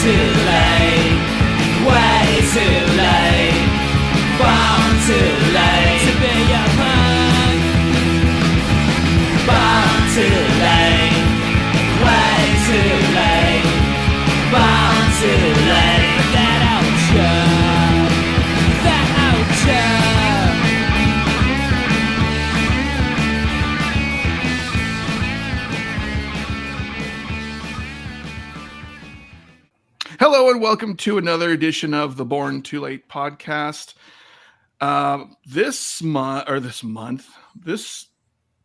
too late, way too late, born too late to be a punk. Born too late, way too late, born too late for that old job, that old job. Hello and welcome to another edition of the Born Too Late podcast. This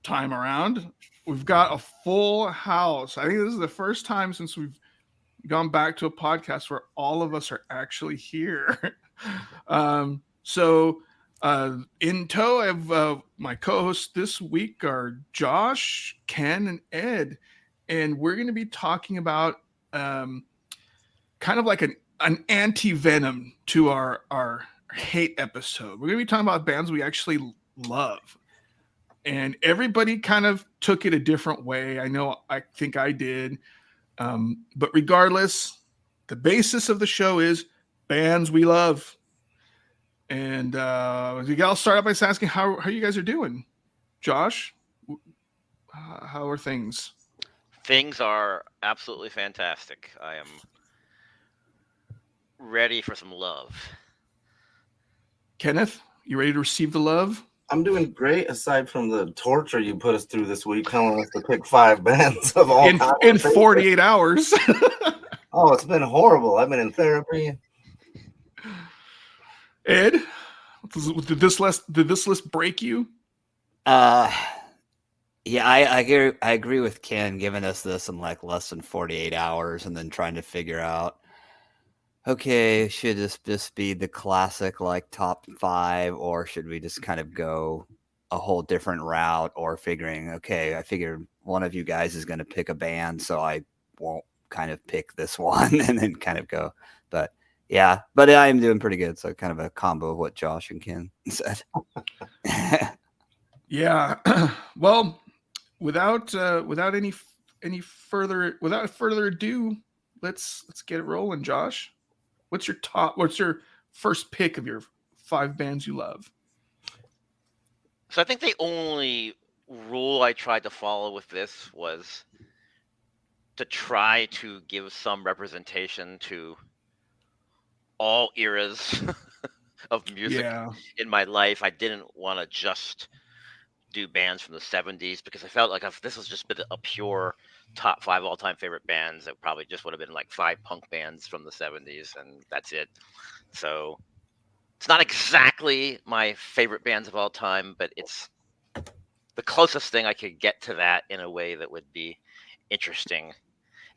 time around, we've got a full house. I think this is the first time since we've gone back to a podcast where all of us are actually here. So in tow, I have my co-hosts this week are Josh, Ken, and Ed, and we're going to be talking about kind of like an anti-venom to our hate episode. We're going to be talking about bands we actually love. And everybody kind of took it a different way. I think I did. But regardless, the basis of the show is bands we love. And I'll start out by asking how you guys are doing. Josh, how are things? Things are absolutely fantastic. I am ready for some love. Kenneth, you ready to receive the love? I'm doing great, aside from the torture you put us through this week, telling us to pick 5 bands of all time. In 48 hours. Oh, it's been horrible. I've been in therapy. Ed, did this list break you? Yeah, I agree with Ken, giving us this in like less than 48 hours and then trying to figure out, okay, should this just be the classic like top 5, or should we just kind of go a whole different route, or figuring, okay, I figure one of you guys is going to pick a band, so I won't kind of pick this one and then kind of go. But yeah, but I am doing pretty good. So kind of a combo of what Josh and Ken said. Yeah. Well, without further ado, let's get it rolling. Josh, what's your first pick of your 5 bands you love? So I think the only rule I tried to follow with this was to try to give some representation to all eras of music in my life. I didn't want to just do bands from the 70s, because I felt like if this was just been a pure top 5 all-time favorite bands, it probably just would have been like 5 punk bands from the 70s, and that's it. So it's not exactly my favorite bands of all time, but it's the closest thing I could get to that in a way that would be interesting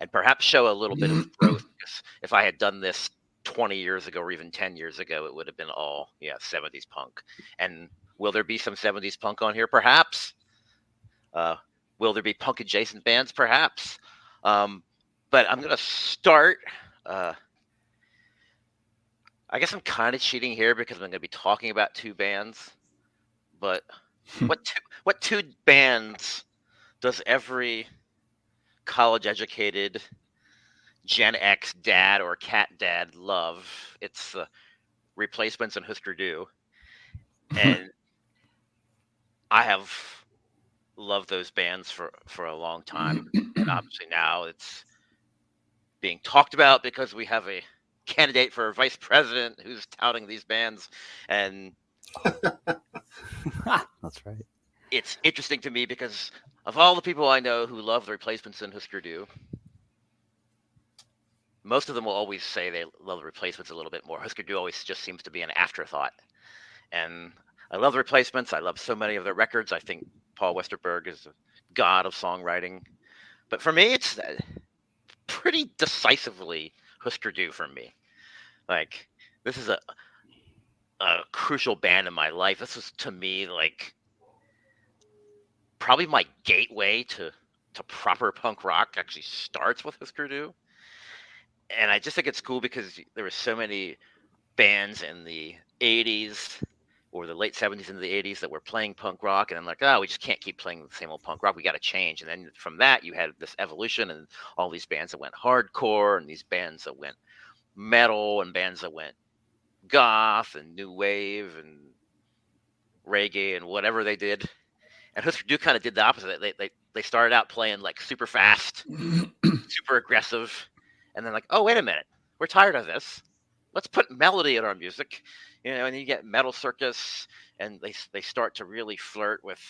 and perhaps show a little bit of growth. Because if I had done this 20 years ago or even 10 years ago, it would have been all 70s punk. And will there be some 70s punk on here? Perhaps. Will there be punk adjacent bands? Perhaps. But I'm going to start. I guess I'm kind of cheating here because I'm going to be talking about 2 bands. But what 2 bands does every college-educated Gen X dad or cat dad love? It's the Replacements and Husker Du. And I have loved those bands for a long time. And obviously now it's being talked about because we have a candidate for vice president who's touting these bands. And That's right. It's interesting to me because of all the people I know who love the Replacements and Husker Du, most of them will always say they love the Replacements a little bit more. Husker Du always just seems to be an afterthought. And I love the Replacements. I love so many of their records. I think Paul Westerberg is a god of songwriting. But for me, it's pretty decisively Husker Du for me. Like, this is a crucial band in my life. This was, to me, like, probably my gateway to proper punk rock actually starts with Husker Du. And I just think it's cool because there were so many bands in the 80s or the late 70s into the 80s that were playing punk rock, and I'm like, oh, we just can't keep playing the same old punk rock. We got to change. And then from that, you had this evolution and all these bands that went hardcore and these bands that went metal and bands that went goth and new wave and reggae and whatever they did. And Husker Du kind of did the opposite. They started out playing like super fast, super aggressive, and then like, oh wait a minute, we're tired of this. Let's put melody in our music, And you get Metal Circus, and they start to really flirt with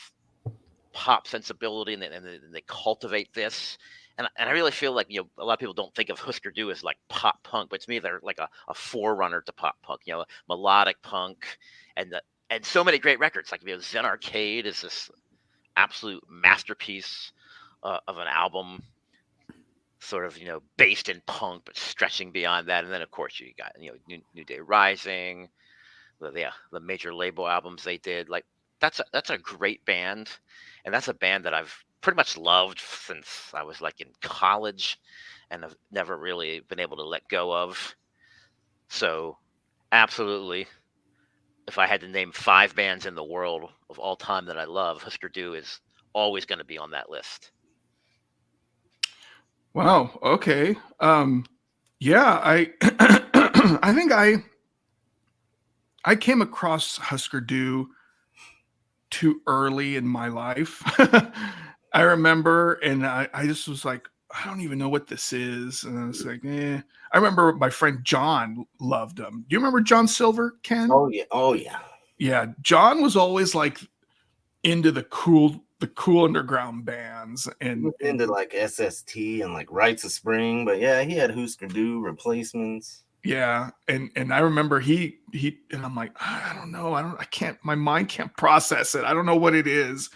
pop sensibility, and they cultivate this. And I really feel like a lot of people don't think of Husker Du as like pop punk, but to me they're like a forerunner to pop punk. Melodic punk, and so many great records. Like Zen Arcade is this absolute masterpiece of an album, sort of based in punk but stretching beyond that. And then of course you got New Day Rising, the major label albums they did. Like that's a great band, and that's a band that I've pretty much loved since I was like in college, and I've never really been able to let go of. So absolutely, if I had to name 5 bands in the world of all time that I love, Husker Du is always going to be on that list. Wow. Okay. Yeah, I I think I came across Husker Du too early in my life. I remember, and I just was like, I don't even know what this is. And I was like, I remember my friend John loved them. Do you remember John Silver, Ken? Oh yeah. Oh yeah. Yeah. John was always like into the cool underground bands, and into like SST and like Rites of Spring, but yeah, he had Husker Du, Replacements. Yeah, and I remember he and I'm like, I don't know, I can't, my mind can't process it. I don't know what it is.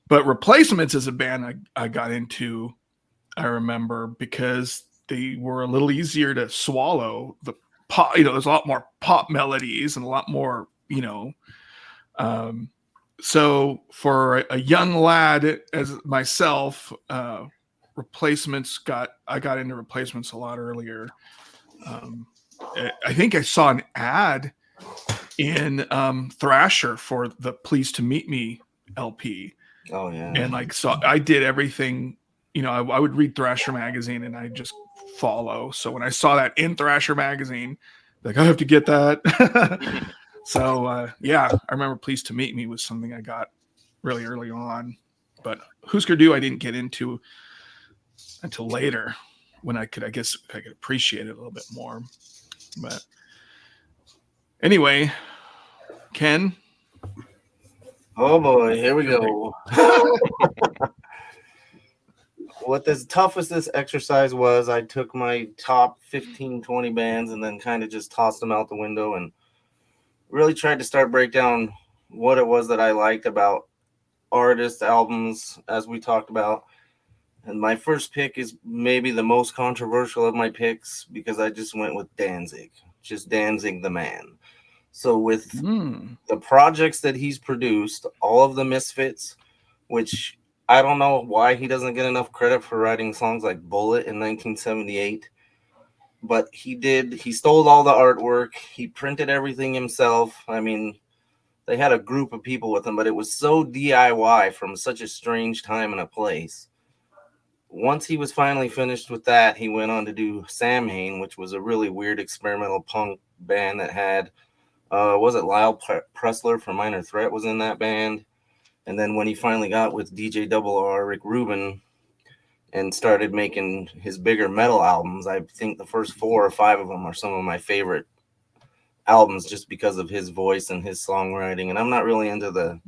But Replacements is a band I got into, I remember, because they were a little easier to swallow. The pop, there's a lot more pop melodies and a lot more, so for a young lad as myself, Replacements I got into Replacements a lot earlier. I think I saw an ad in Thrasher for the Pleased to Meet Me LP. Oh yeah. And I did everything, I would read Thrasher magazine and I just follow. So when I saw that in Thrasher magazine, like I have to get that. So yeah, I remember Pleased to Meet Me was something I got really early on, but Husker Du I didn't get into until later, when I could appreciate it a little bit more. But anyway, Ken. Oh boy, here we go. What the toughest this exercise was, I took my top 15, 20 bands and then kind of just tossed them out the window and really tried to start break down what it was that I liked about artists, albums, as we talked about. And my first pick is maybe the most controversial of my picks, because I just went with Danzig, just Danzig the man. So with the projects that he's produced, all of the Misfits, which I don't know why he doesn't get enough credit for writing songs like Bullet in 1978, but he stole all the artwork. He printed everything himself. I mean, they had a group of people with him, but it was so DIY from such a strange time and a place. Once he was finally finished with that, he went on to do Samhain, which was a really weird experimental punk band that had, was it Lyle Pressler from Minor Threat was in that band? And then when he finally got with DJ Double R, Rick Rubin, and started making his bigger metal albums, I think the first 4 or 5 of them are some of my favorite albums just because of his voice and his songwriting. And I'm not really into the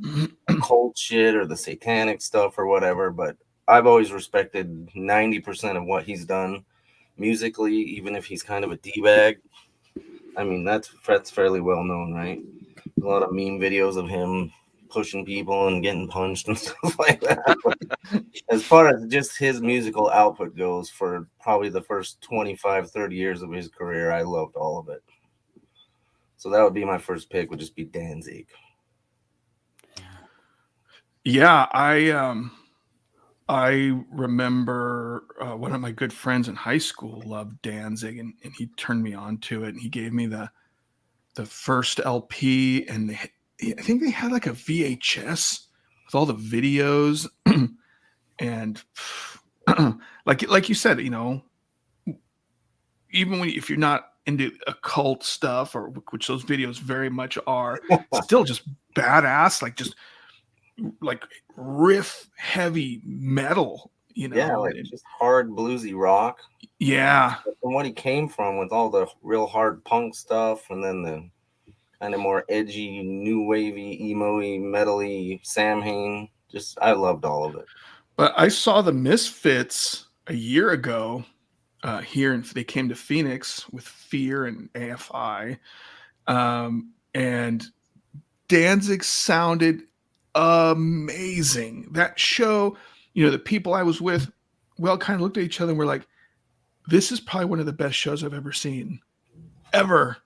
occult shit or the satanic stuff or whatever, but I've always respected 90% of what he's done musically, even if he's kind of a D-bag. I mean, that's fairly well known, right? A lot of meme videos of him pushing people and getting punched and stuff like that. But as far as just his musical output goes, for probably the first 25, 30 years of his career, I loved all of it. So that would be my first pick, would just be Danzig. Yeah, I remember one of my good friends in high school loved Danzig, and he turned me on to it, and he gave me the first LP, and I think they had like a VHS with all the videos, and like you said, even if you're not into occult stuff, or which those videos very much are, still just badass, like just like riff heavy metal, Yeah, like and just hard bluesy rock. yeah. From what he came from with all the real hard punk stuff, and then the kind of more edgy, new wavy, emo-y, metal-y Samhain. Just, I loved all of it. But I saw the Misfits a year ago here, and they came to Phoenix with Fear and AFI, and Danzig sounded amazing. That show, the people I was with, we all kind of looked at each other and we're like, "This is probably one of the best shows I've ever seen, ever."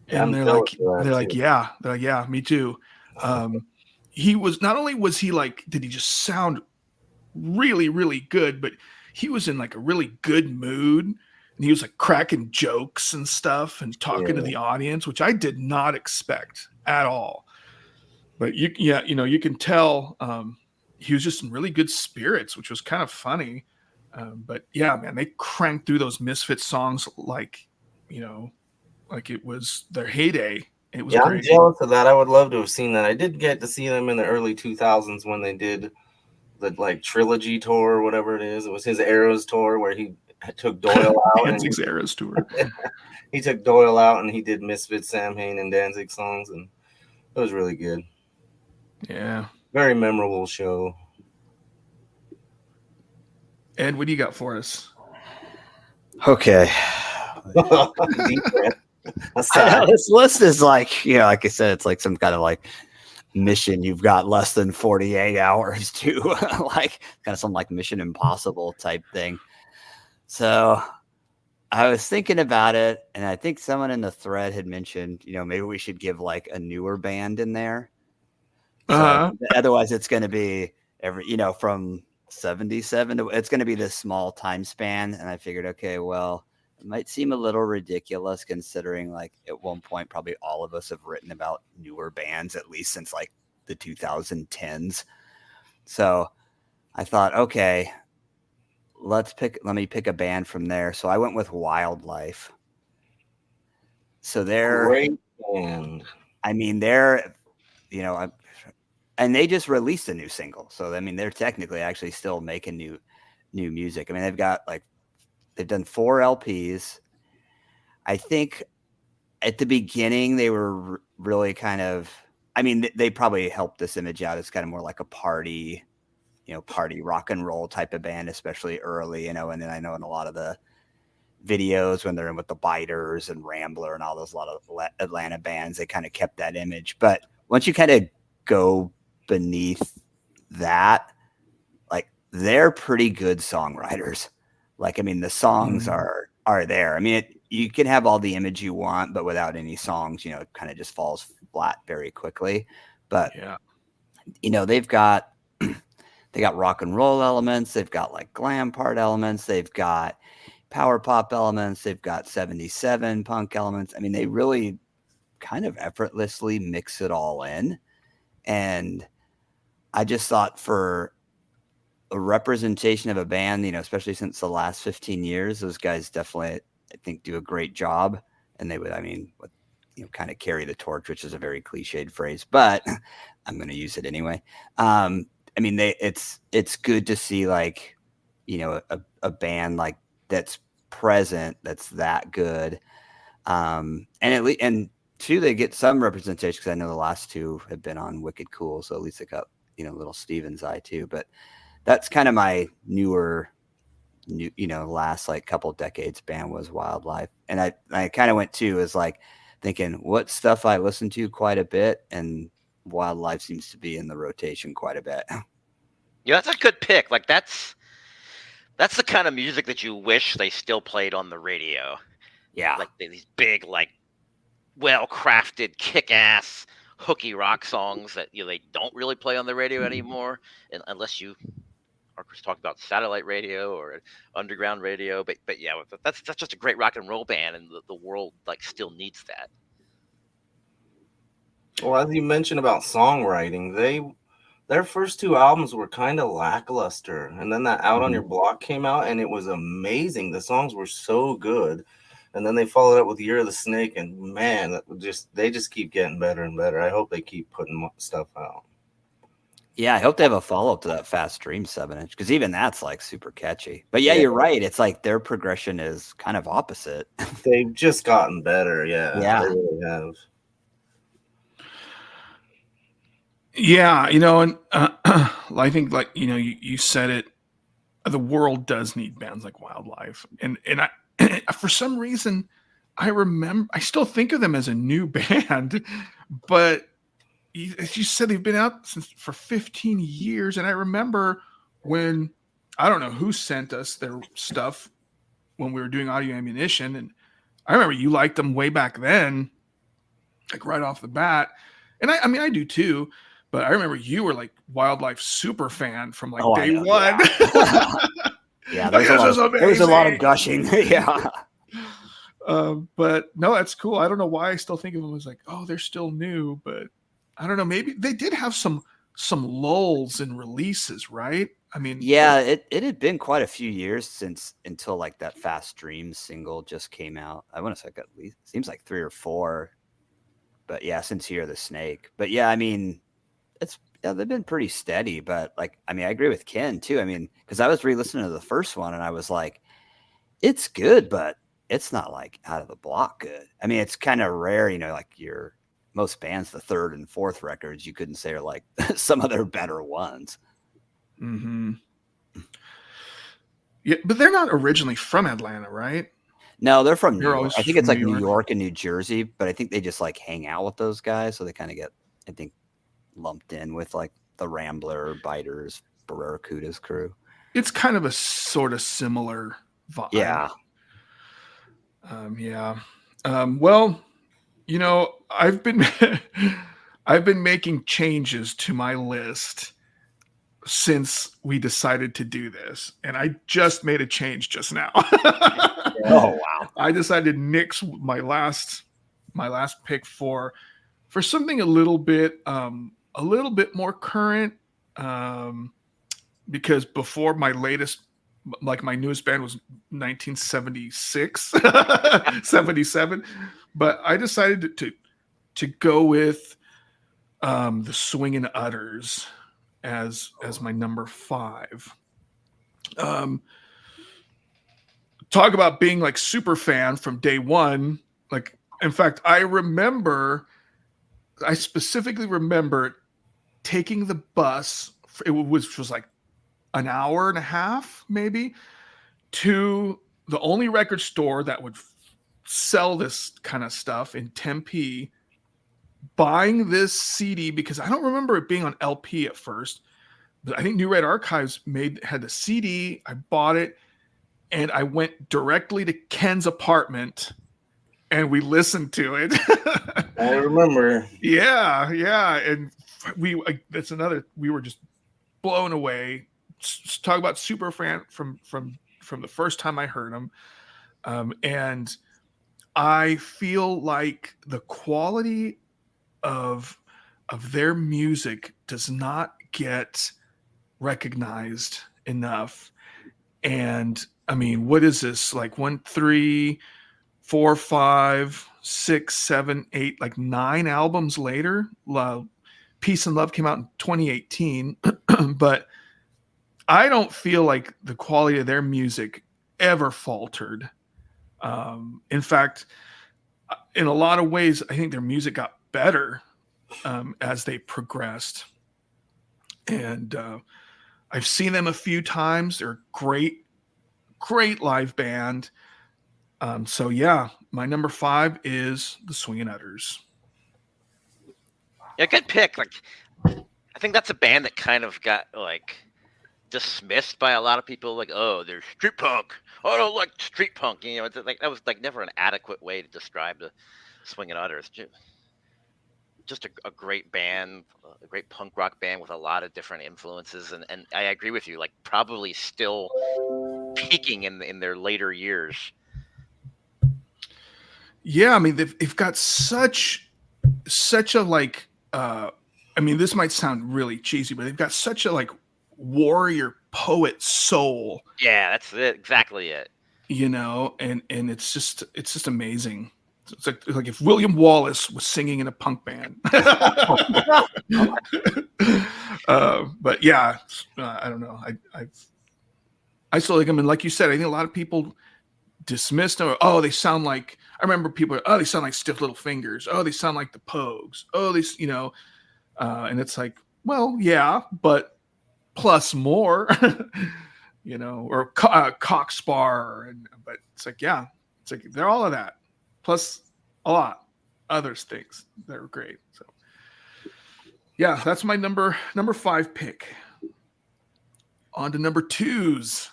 Yeah, And I'm jealous of they're that, like, too. yeah, me too. He was, not only was he like, did he just sound really, really good, but he was in like a really good mood, and he was like cracking jokes and stuff and talking to Yeah. the audience, which I did not expect at all. But you can tell he was just in really good spirits, which was kind of funny. But yeah, man, they cranked through those Misfits songs like, like it was their heyday. It was Yeah, I'm great. jealous of that. I would love to have seen that. I did get to see them in the early 2000s when they did the like trilogy tour or whatever it is. It was his Eras tour where he took Doyle out and Danzig's Eras tour. he took Doyle out and he did Misfits, Samhain, and Danzig songs, and it was really good. Yeah. Very memorable show. Ed, what do you got for us? Okay. Deep breath. I know, this list is like, like I said, it's like some kind of like mission. You've got less than 48 hours to like kind of some like Mission Impossible type thing. So I was thinking about it, and I think someone in the thread had mentioned, maybe we should give like a newer band in there. So otherwise it's going to be from 77 to, it's going to be this small time span. And I figured, okay, well, it might seem a little ridiculous considering like at one point, probably all of us have written about newer bands, at least since like the 2010s. So I thought, okay, let me pick a band from there. So I went with Wildlife. So they're great band. I mean, they're, and they just released a new single. So, I mean, they're technically actually still making new music. I mean, they've done 4 LPs. I think at the beginning they were really kind of, I mean, they probably helped this image out as kind of more like a party rock and roll type of band, especially early, and then I know in a lot of the videos when they're in with the Biters and Rambler and all those, a lot of Atlanta bands, they kind of kept that image. But once you kind of go beneath that, like they're pretty good songwriters. Like, I mean, the songs are there. I mean, you can have all the image you want, but without any songs, it kind of just falls flat very quickly. But yeah, they've got they got rock and roll elements, they've got like glam part elements, they've got power pop elements, they've got 77 punk elements. I mean, they really kind of effortlessly mix it all in. And I just thought for a representation of a band, especially since the last 15 years, those guys definitely, I think, do a great job. And they would, kind of carry the torch, which is a very cliched phrase, but I'm going to use it anyway. I mean, it's good to see like, a band like that's present, that's that good. And two, they get some representation because I know the last 2 have been on Wicked Cool, so at least they got little Steven's eye too. But that's kind of my last like couple decades band was Wildlife, and I kind of went too is like thinking what stuff I listen to quite a bit, and Wildlife seems to be in the rotation quite a bit. Yeah, that's a good pick. Like that's the kind of music that you wish they still played on the radio. Yeah, like these big, like well-crafted, kick-ass, hooky rock songs that they don't really play on the radio anymore, unless you are talking about satellite radio or underground radio. But yeah, that's just a great rock and roll band, and the world like still needs that. Well, as you mentioned about songwriting, Their first two albums were kind of lackluster, and then that Out on Your Block came out, and it was amazing. The songs were so good, and then they followed up with Year of the Snake, and man, they just keep getting better and better. I hope they keep putting stuff out. Yeah, I hope they have a follow up to that Fast Dream 7-inch, because even that's like super catchy. But yeah, you're right. It's like their progression is kind of opposite. They've just gotten better. Yeah. They really have. Yeah, and I think, like, you said it. The world does need bands like Wildlife, and I for some reason I still think of them as a new band, but as you said, they've been out for 15 years, and I remember when, I don't know who sent us their stuff when we were doing Audio Ammunition, and I remember you liked them way back then, like right off the bat, and I mean I do too. But I remember you were like Wildlife super fan from like day one. Yeah, there was a lot of gushing. Yeah. But no, that's cool. I don't know why I still think of them as like, oh, they're still new, but I don't know. Maybe they did have some lulls in releases, right? I mean, yeah, it had been quite a few years until like that Fast Dreams single just came out. I want to say at least seems like 3 or 4, but yeah, since Year of the Snake. But yeah, I mean, they've been pretty steady, but like, I mean, I agree with Ken too. I mean, because I was re-listening to the first one and I was like, it's good, but it's not like out of the block good. I mean, it's kind of rare, like most bands, the third and fourth records, you couldn't say are like some of their better ones. Mm-hmm. Yeah, but they're not originally from Atlanta, right? No, they're from New York. always I think it's from like New New York. York and New Jersey, but I think they just like hang out with those guys, so they kind of get, I think, lumped in with like the Rambler, Biters, Barracuda's crew. It's kind of a sort of similar vibe. Yeah. Yeah. Well, I've been making changes to my list since we decided to do this, and I just made a change just now. Oh wow! I decided to nix my last pick for something a little bit more current, because before my newest band was 1976, 77, but I decided to go with the Swingin' Utters as my number 5. Talk about being like super fan from day one. Like, in fact, I specifically remember taking the bus, which was like an hour and a half maybe, to the only record store that would sell this kind of stuff in Tempe, buying this CD, because I don't remember it being on LP at first, but I think New Red Archives had the CD. I bought it, and I went directly to Ken's apartment, and we listened to it. I remember. Yeah, and we were just blown away. Talk about super fan from the first time I heard them, and I feel like the quality of their music does not get recognized enough. And I mean, what is this, like 1, 3, 4, 5, 6, 7, 8, like 9 albums later? Peace and Love came out in 2018, but I don't feel like the quality of their music ever faltered. In fact, in a lot of ways, I think their music got better as they progressed. And I've seen them a few times. They're a great live band. So yeah, my number 5 is the Swingin' Utters. Yeah, good pick. Like, I think that's a band that kind of got like dismissed by a lot of people. Like, oh, they're street punk. Oh, I don't like street punk. It's like that was like never an adequate way to describe the Swingin' Utters. Just a great band, a great punk rock band with a lot of different influences, and I agree with you. Like, probably still peaking in their later years. Yeah, I mean they've got such a like I mean, this might sound really cheesy, but they've got such a like warrior poet soul, Yeah, that's it. Exactly it. you know, and it's just amazing. It's like if William Wallace was singing in a punk band. But yeah, I don't know. I still like them, and like you said, I think a lot of people dismissed them. Oh, they sound like. I remember people. Oh, they sound like Stiff Little Fingers. Oh, they sound like the Pogues. Oh, these, you know, and it's like, well, yeah, but plus more, you know, or Cockspar, but it's like, yeah, it's like they're all of that, plus a lot other things that are great. So, yeah, that's my number 5 pick. On to number 2s,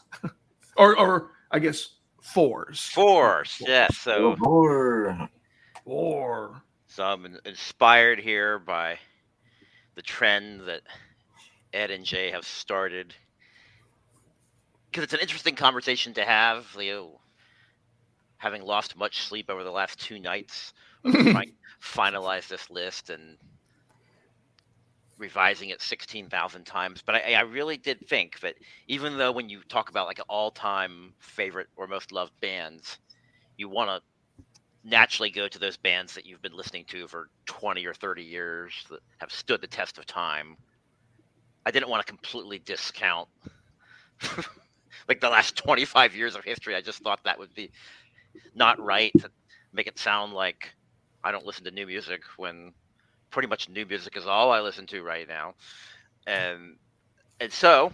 or I guess 4s. Force. Yeah. So Four. I'm inspired here by the trend that Ed and Jay have started, because it's an interesting conversation to have. Having lost much sleep over the last 2 nights, trying to finalize this list and revising it 16,000 times. But I really did think that even though when you talk about like all-time favorite or most loved bands, you want to naturally go to those bands that you've been listening to for 20 or 30 years that have stood the test of time. I didn't want to completely discount like the last 25 years of history. I just thought that would be not right to make it sound like I don't listen to new music when pretty much new music is all I listen to right now. And so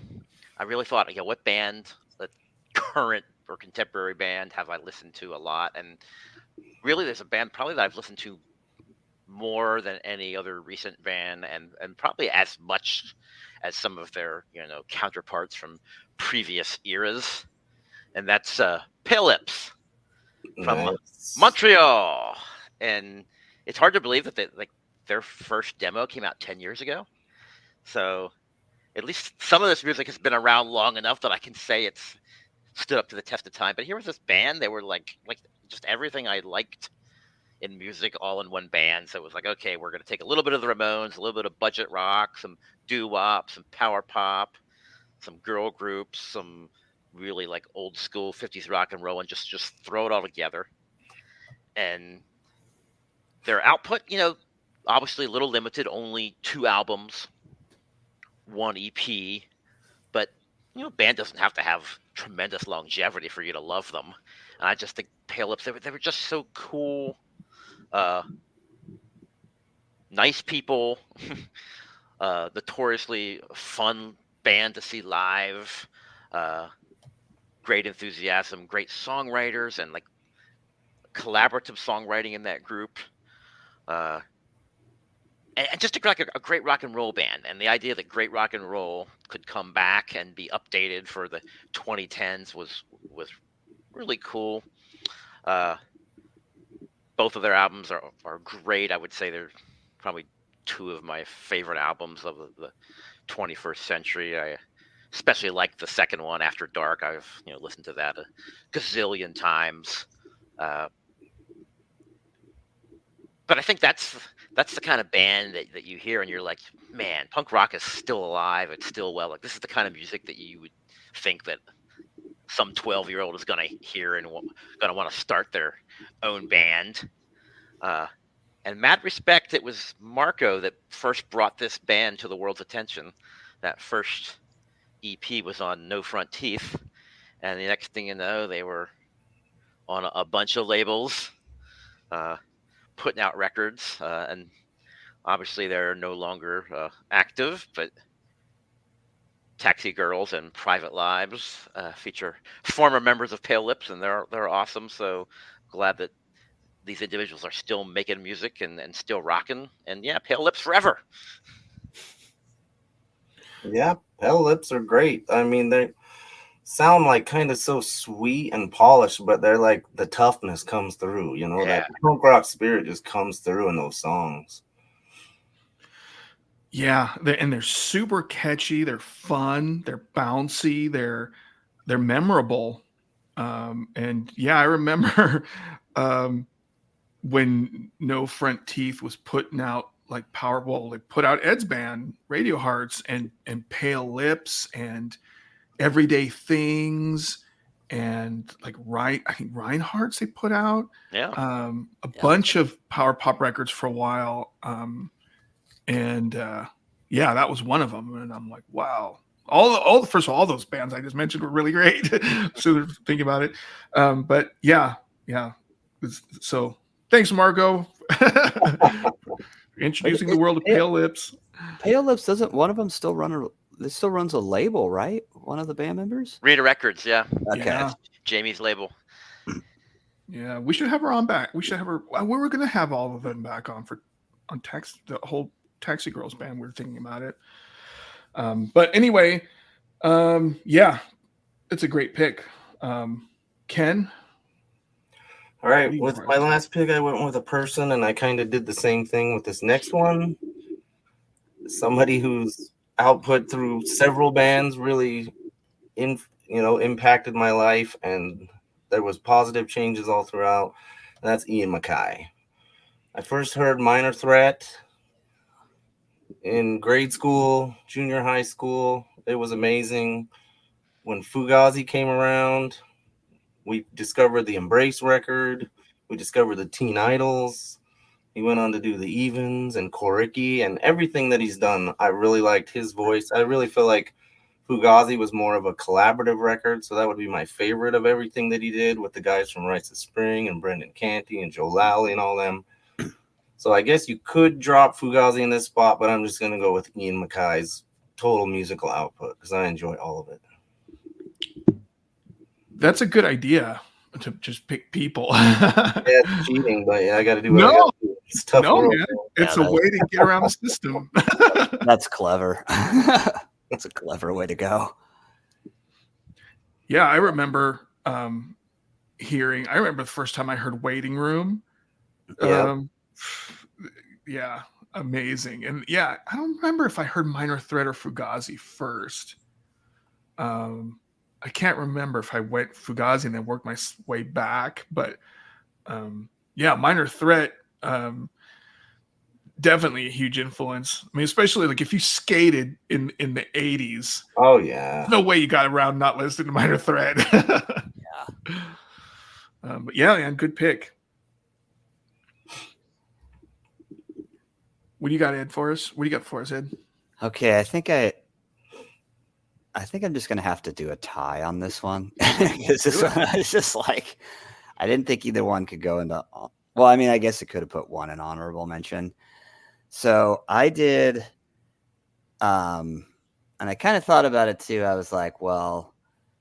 I really thought, what band, a current or contemporary band, have I listened to a lot? And really, there's a band probably that I've listened to more than any other recent band, and probably as much as some of their counterparts from previous eras, and that's Pale Lips from Montreal. And it's hard to believe that their first demo came out 10 years ago. So at least some of this music has been around long enough that I can say it's stood up to the test of time. But here was this band. They were like just everything I liked in music all in one band. So it was like, okay, we're going to take a little bit of the Ramones, a little bit of budget rock, some doo-wop, some power pop, some girl groups, some really like old school 50s rock and roll, and just throw it all together. And their output, obviously a little limited, only 2 albums, 1 EP, but band doesn't have to have tremendous longevity for you to love them. And I just think Pale Lips, they were just so cool, nice people, notoriously fun band to see live, great enthusiasm, great songwriters, and like collaborative songwriting in that group. And just a great rock and roll band. And the idea that great rock and roll could come back and be updated for the 2010s was really cool. Both of their albums are great. I would say they're probably 2 of my favorite albums of the 21st century. I especially like the second one, After Dark. I've listened to that a gazillion times. But I think that's the kind of band that you hear and you're like, man, punk rock is still alive. It's still well. Like, this is the kind of music that you would think that some 12-year-old is going to hear and going to want to start their own band. And mad respect, it was Marco that first brought this band to the world's attention. That first EP was on No Front Teeth. And the next thing you know, they were on a bunch of labels, putting out records, and obviously they're no longer active, but Taxi Girls and Private Lives feature former members of Pale Lips, and they're awesome. So glad that these individuals are still making music and still rocking. And yeah, Pale Lips forever. Yeah, Pale Lips are great. I mean, they sound like kind of so sweet and polished, but they're like the toughness comes through, that punk rock spirit just comes through in those songs. Yeah, they're super catchy. They're fun. They're bouncy. They're memorable. And yeah, I remember when No Front Teeth was putting out like powerful. They put out Ed's band, Radio Hearts, and Pale Lips, and Everyday Things, and like I think Reinhardt's they put out. Yeah. A bunch of power pop records for a while. And yeah, that was one of them. And I'm like, wow. First of all those bands I just mentioned were really great. So thinking about it. But yeah. So thanks, Margot. Introducing the world of Pale Lips. Pale Lips, doesn't one of them still it still runs a label, right? One of the band members? Rita Records, yeah. Okay. Yeah. Jamie's label. Yeah, we should have her on back. We should have her. We were going to have all of them back on the whole Taxi Girls band. We were thinking about it. But anyway, yeah, it's a great pick. Ken? All right, with my last pick, I went with a person, and I kind of did the same thing with this next one. Somebody whose output through several bands really, impacted my life, and there was positive changes all throughout. And that's Ian MacKaye. I first heard Minor Threat in grade school, junior high school. It was amazing. When Fugazi came around, we discovered the Embrace record. We discovered the Teen Idols. He went on to do the Evens and Koricki, and everything that he's done. I really liked his voice. I really feel like Fugazi was more of a collaborative record, so that would be my favorite of everything that he did with the guys from Rites of Spring and Brendan Canty and Joe Lally and all them. So I guess you could drop Fugazi in this spot, but I'm just going to go with Ian MacKaye's total musical output because I enjoy all of it. That's a good idea to just pick people. Yeah, it's cheating, but yeah, I got to do what I got to do. It's tough. No, man. It's a way to get around the system. That's clever. That's a clever way to go. Yeah, I remember I remember the first time I heard Waiting Room. Yeah, amazing. And yeah, I don't remember if I heard Minor Threat or Fugazi first. I can't remember if I went Fugazi and then worked my way back, but yeah, Minor Threat, definitely a huge influence. I mean, especially like if you skated in the 80s. Oh yeah. No way you got around not listening to Minor Threat. Yeah. But yeah, man, good pick. What do you got, Ed, for us? What do you got for us, Ed? Okay, I think I'm just gonna have to do a tie on this one because this one is just like I didn't think either one could go into. Well, I mean, I guess it could have put one in honorable mention. So I did, and I kind of thought about it too. I was like, well,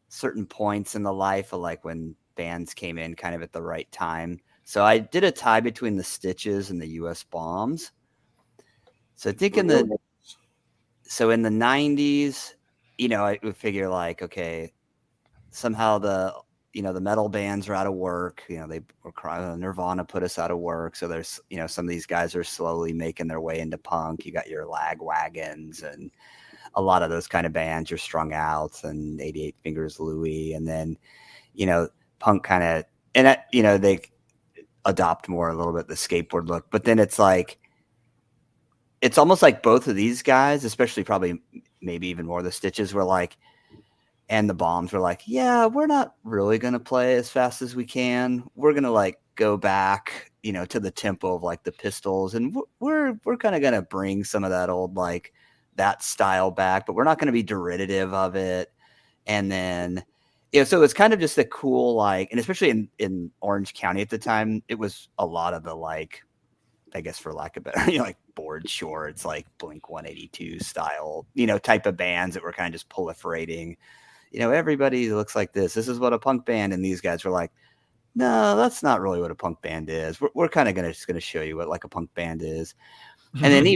certain points in the life of like when bands came in kind of at the right time. So I did a tie between the Stitches and the U.S. Bombs. So I think in the 90s, I would figure like, okay, somehow the metal bands are out of work. They were Nirvana put us out of work. So there's, some of these guys are slowly making their way into punk. You got your Lagwagons and a lot of those kind of bands, your Strung Outs and 88 Fingers Louie. And then, punk kind of, and they adopt more a little bit the skateboard look, but then it's like, it's almost like both of these guys, especially probably maybe even more the Stitches were like, and the Bombs were like, yeah, we're not really going to play as fast as we can. We're going to like go back, to the tempo of like the Pistols. And we're kind of going to bring some of that old, like that style back, but we're not going to be derivative of it. And then, so it's kind of just a cool, like, and especially in Orange County at the time, it was a lot of the like, I guess for lack of better, like board shorts, like Blink 182 style, type of bands that were kind of just proliferating. Everybody looks like this. This is what a punk band. And these guys were like, no, that's not really what a punk band is. We're kind of just going to show you what like a punk band is. And then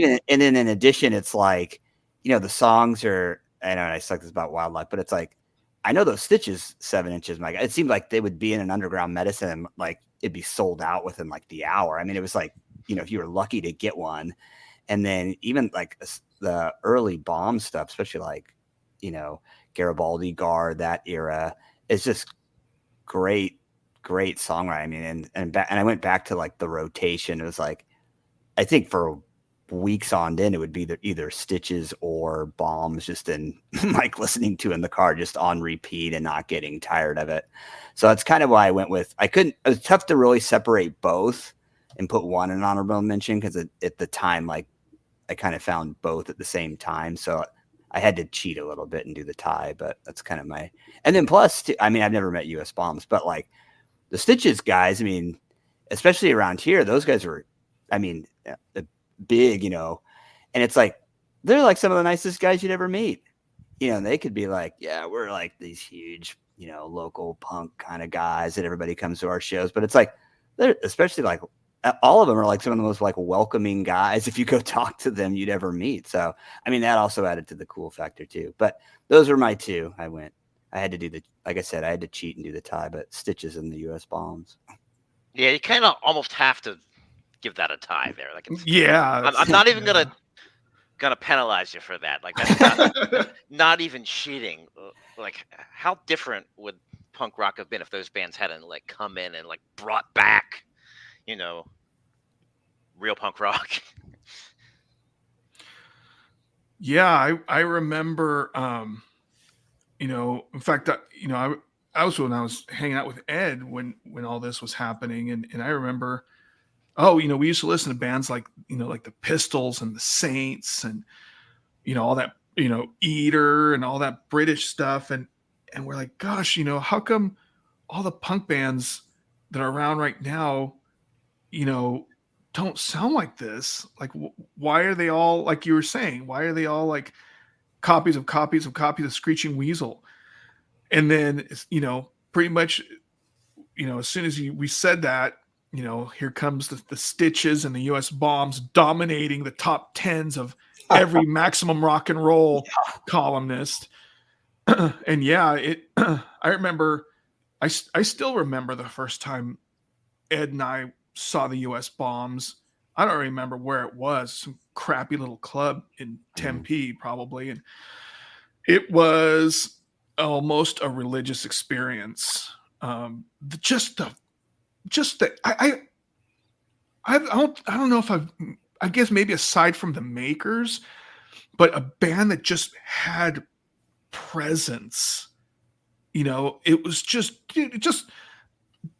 in addition, it's like, the songs are, I know I suck this about Wildlife, but it's like, I know those Stitches 7 inches, my God. It seemed like they would be in an underground medicine and like it'd be sold out within like the hour. I mean, it was like, if you were lucky to get one. And then even like the early Bomb stuff, especially like, Garibaldi, Guard, that era, it's just great songwriting. I mean, and I went back to like the Rotation. It was like, I think for weeks on end, it would be either Stitches or Bombs, just in like listening to in the car, just on repeat and not getting tired of it. So that's kind of why I went with, it was tough to really separate both and put one in honorable mention, because at the time, like, I kind of found both at the same time. So I had to cheat a little bit and do the tie, but that's kind of and then plus, I mean, I've never met US Bombs, but like the Stitches guys, I mean, especially around here, those guys were, I mean, big, and it's like, they're like some of the nicest guys you'd ever meet, and they could be like, yeah, we're like these huge, local punk kind of guys that everybody comes to our shows. But it's like, they're especially like, all of them are like some of the most like welcoming guys, if you go talk to them, you'd ever meet. So, I mean, that also added to the cool factor too. But those were my two. I had to do like I said, I had to cheat and do the tie, but Stitches and the US Bombs. Yeah, you kind of almost have to give that a tie there. Like, Yeah, I'm not even gonna penalize you for that. Like, that's not even cheating. Like, how different would punk rock have been if those bands hadn't like come in and like brought back, real punk rock? Yeah, I remember, in fact, I was when I was hanging out with Ed when all this was happening, and I remember, we used to listen to bands like, like the Pistols and the Saints and, all that, Eater and all that British stuff, and we're like, gosh, how come all the punk bands that are around right now, don't sound like this? Like, why are they all, like you were saying, why are they all like copies of copies of copies of Screeching Weasel? And then, pretty much, as soon as we said that, here comes the Stitches and the US Bombs dominating the top tens of every Maximum Rock and Roll columnist. And yeah, I remember, I still remember the first time Ed and I saw the US Bombs. I don't remember where it was, some crappy little club in Tempe, probably. And it was almost a religious experience. I don't know if I guess maybe aside from the Makers, but a band that just had presence. It was just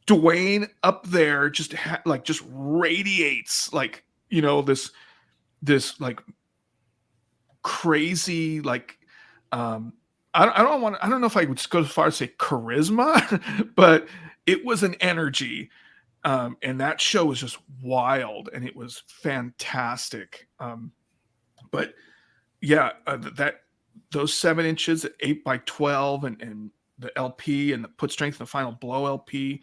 Dwayne up there just just radiates like, this like crazy, like, I don't know if I would go as far as say charisma, but it was an energy. And that show was just wild and it was fantastic. But yeah, those 7 inches, 8x12 and the LP and the Put Strength in the Final Blow LP,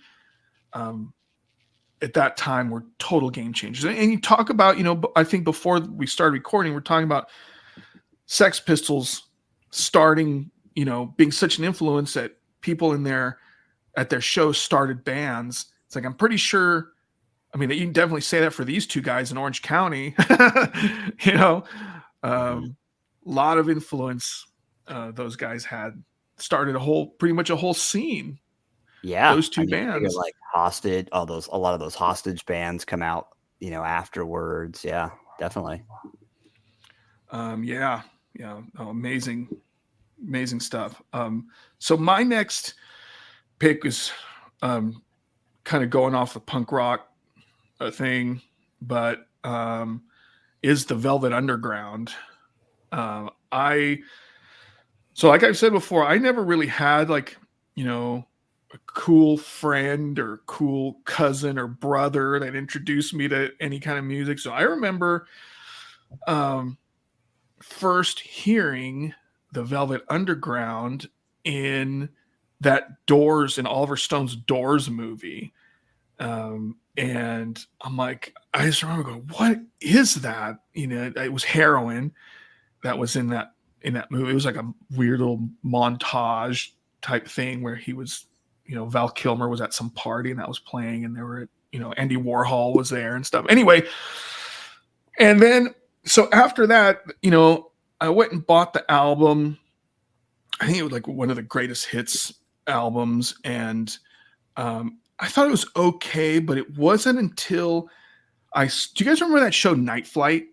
at that time were total game changers. And you talk about, I think before we started recording, we're talking about Sex Pistols starting, being such an influence that people at their shows started bands. It's like, I'm pretty sure, I mean, you can definitely say that for these two guys in Orange County, lot of influence those guys had. Started pretty much a whole scene. Yeah, those two bands, like Hostage, a lot of those Hostage bands come out, afterwards. Yeah, definitely. Yeah, amazing stuff. So my next pick is kind of going off the punk rock thing, but is the Velvet Underground. So like I've said before, I never really had like, a cool friend or cool cousin or brother that introduced me to any kind of music. So I remember first hearing the Velvet Underground in that Doors, in Oliver Stone's Doors movie. And I'm like, I just remember going, what is that? It was Heroin that was in that movie. It was like a weird little montage type thing where he was, Val Kilmer was at some party and that was playing, and there were, Andy Warhol was there and stuff. Anyway, and then so after that, I went and bought the album. I think it was like one of the greatest hits albums, and I thought it was okay, but it wasn't until do you guys remember that show Night Flight?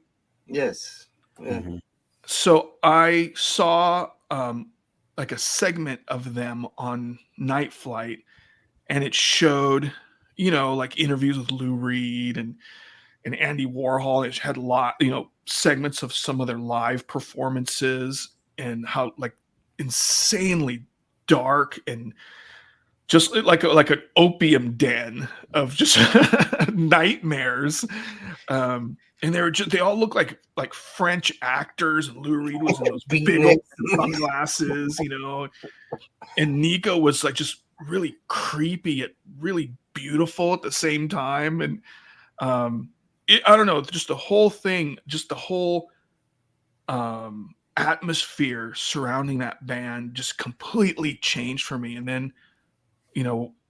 Yes. Yeah. Mhm. So I saw like a segment of them on Night Flight, and it showed, like interviews with Lou Reed and Andy Warhol. It had a lot, segments of some of their live performances and how like insanely dark and just like an opium den of just nightmares. And they all look like French actors, and Lou Reed was in those big old Beatniks. sunglasses, and Nico was like just really creepy yet really beautiful at the same time. And I don't know, just the whole thing, just the whole atmosphere surrounding that band just completely changed for me. And then,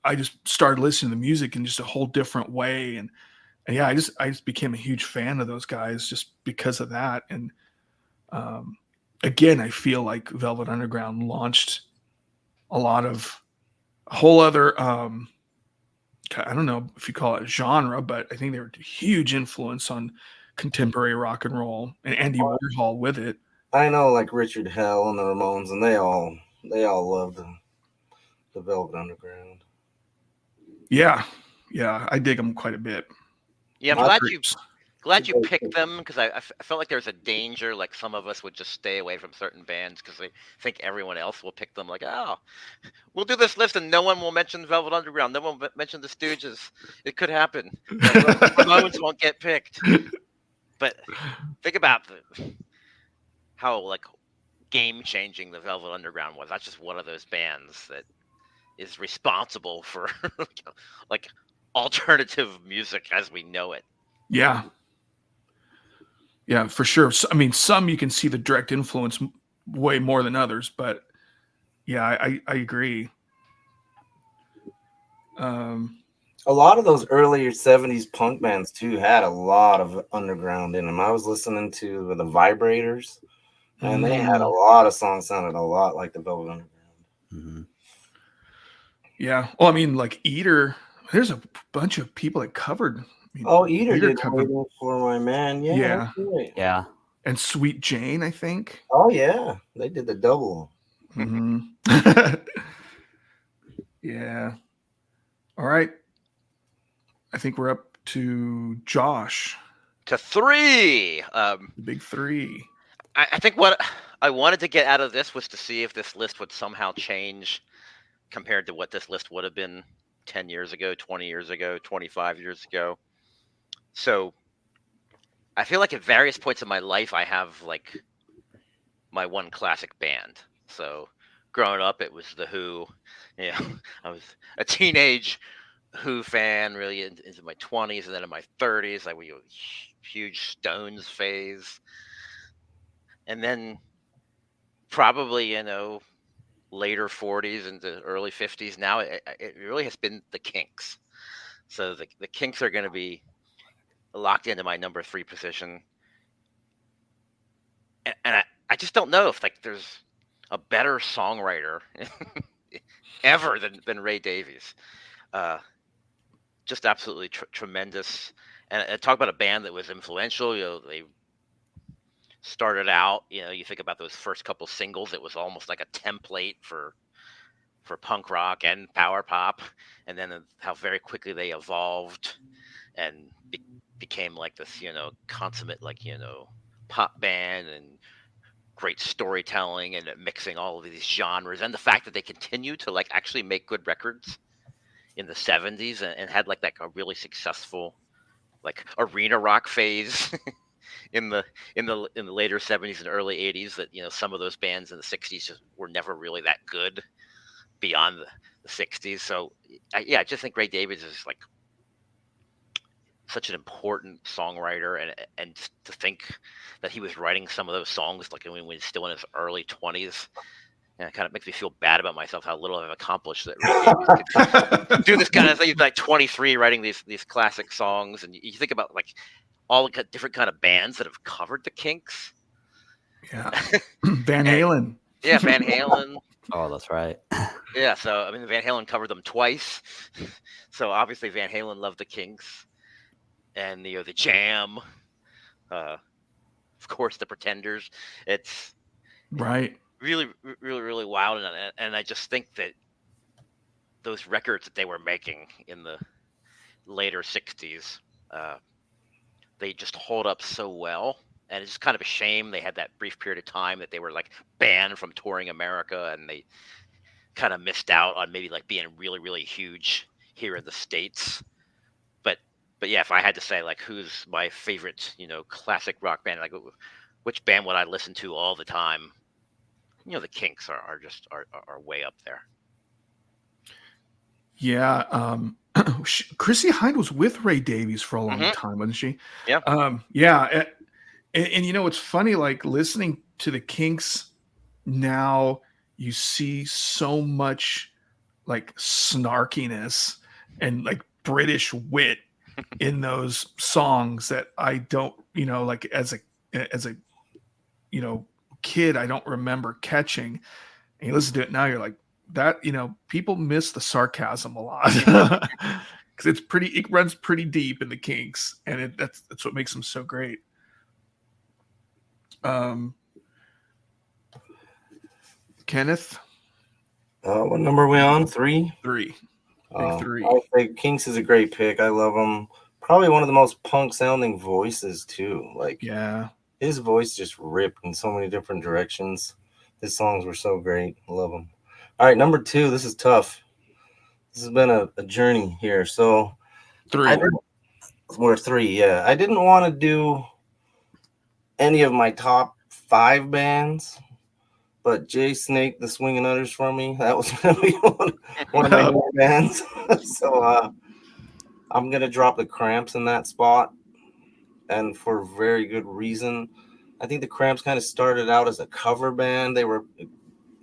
I just started listening to music in just a whole different way. And yeah, I just became a huge fan of those guys just because of that. And again, I feel like Velvet Underground launched a whole other I don't know if you call it genre, but I think they were a huge influence on contemporary rock and roll, and Andy Warhol with it. I know, like Richard Hell and the Ramones, and they all love the Velvet Underground. Yeah, I dig them quite a bit. Yeah, I'm My glad Groups. you picked them, because I felt like there's a danger, like some of us would just stay away from certain bands because they think everyone else will pick them. Like, oh, we'll do this list and no one will mention Velvet Underground, no one will mention the Stooges. It could happen. Ramones won't get picked. But think about how like game changing the Velvet Underground was. That's just one of those bands that is responsible for like alternative music as we know it. Yeah, for sure. So, I mean, some you can see the direct influence way more than others, but yeah, I agree. A lot of those earlier 70s punk bands too had a lot of underground in them. I was listening to the Vibrators, and they had a lot of songs sounded a lot like the Velvet Underground. Mhm. Yeah. Well, I mean, like Eater, there's a bunch of people that covered. Eater did covered. Waiting for My Man. Yeah, Yeah. that's right. Yeah. And Sweet Jane, I think. Oh yeah, they did the double. Mm-hmm. Yeah. All right. I think we're up to Josh. To 3. The big 3. I think what I wanted to get out of this was to see if this list would somehow change compared to what this list would have been 10 years ago, 20 years ago, 25 years ago. So I feel like at various points in my life, I have like my one classic band. So growing up, it was The Who. I was a teenage Who fan, really into my 20s, and then in my 30s, I was a huge Stones phase. And then probably, later 40s into early 50s. Now it really has been the Kinks. So the Kinks are going to be locked into my number 3 position. And I just don't know if like there's a better songwriter ever than Ray Davies. Just absolutely tremendous. And talk about a band that was influential. They started out, you think about those first couple singles, it was almost like a template for punk rock and power pop, and then how very quickly they evolved and became like this, consummate, like, pop band and great storytelling and mixing all of these genres, and the fact that they continue to like actually make good records in the 70s and had like a really successful like arena rock phase in the later 70s and early 80s, that some of those bands in the 60s just were never really that good beyond the 60s. So I just think Ray Davies is like such an important songwriter, and to think that he was writing some of those songs like when he was still in his early 20s, it kind of makes me feel bad about myself how little I've accomplished, that Ray Davies could do this kind of thing. He's like 23 writing these classic songs, and you think about like all the different kind of bands that have covered the Kinks. Yeah. Van Halen. Yeah, Van Halen. Oh, that's right. Yeah, so I mean, Van Halen covered them twice. So obviously Van Halen loved the Kinks, and the Jam. of course, the Pretenders. It's Right. really, really, really wild, and I just think that those records that they were making in the later '60s, uh, they just hold up so well. And it's just kind of a shame they had that brief period of time that they were like banned from touring America, and they kind of missed out on maybe like being really, really huge here in the States. But but yeah, if I had to say like who's my favorite, classic rock band, like which band would I listen to all the time? The Kinks are just are way up there. Yeah. Chrissy Hynde was with Ray Davies for a long Mhm. time, wasn't she? Yeah. Yeah. And it's funny, like listening to the Kinks now, you see so much like snarkiness and like British wit in those songs that I don't, like as a kid, I don't remember catching. And you listen to it now, you're like, that, people miss the sarcasm a lot. Because it runs pretty deep in the Kinks, and that's what makes them so great. Kenneth, What number are we on? 3? 3. Big 3. I think Kinks is a great pick. I love him. Probably one of the most punk sounding voices too. Like Yeah. his voice just ripped in so many different directions. His songs were so great. I love them. All right, number 2. This is tough. This has been a journey here. So 3. we're 3. Yeah, I didn't want to do any of my top 5 bands, but Jay Snake, the Swingin' Utters for me, that was going to be one of my favorite bands. So I'm going to drop the Cramps in that spot, and for very good reason. I think the Cramps kind of started out as a cover band. They were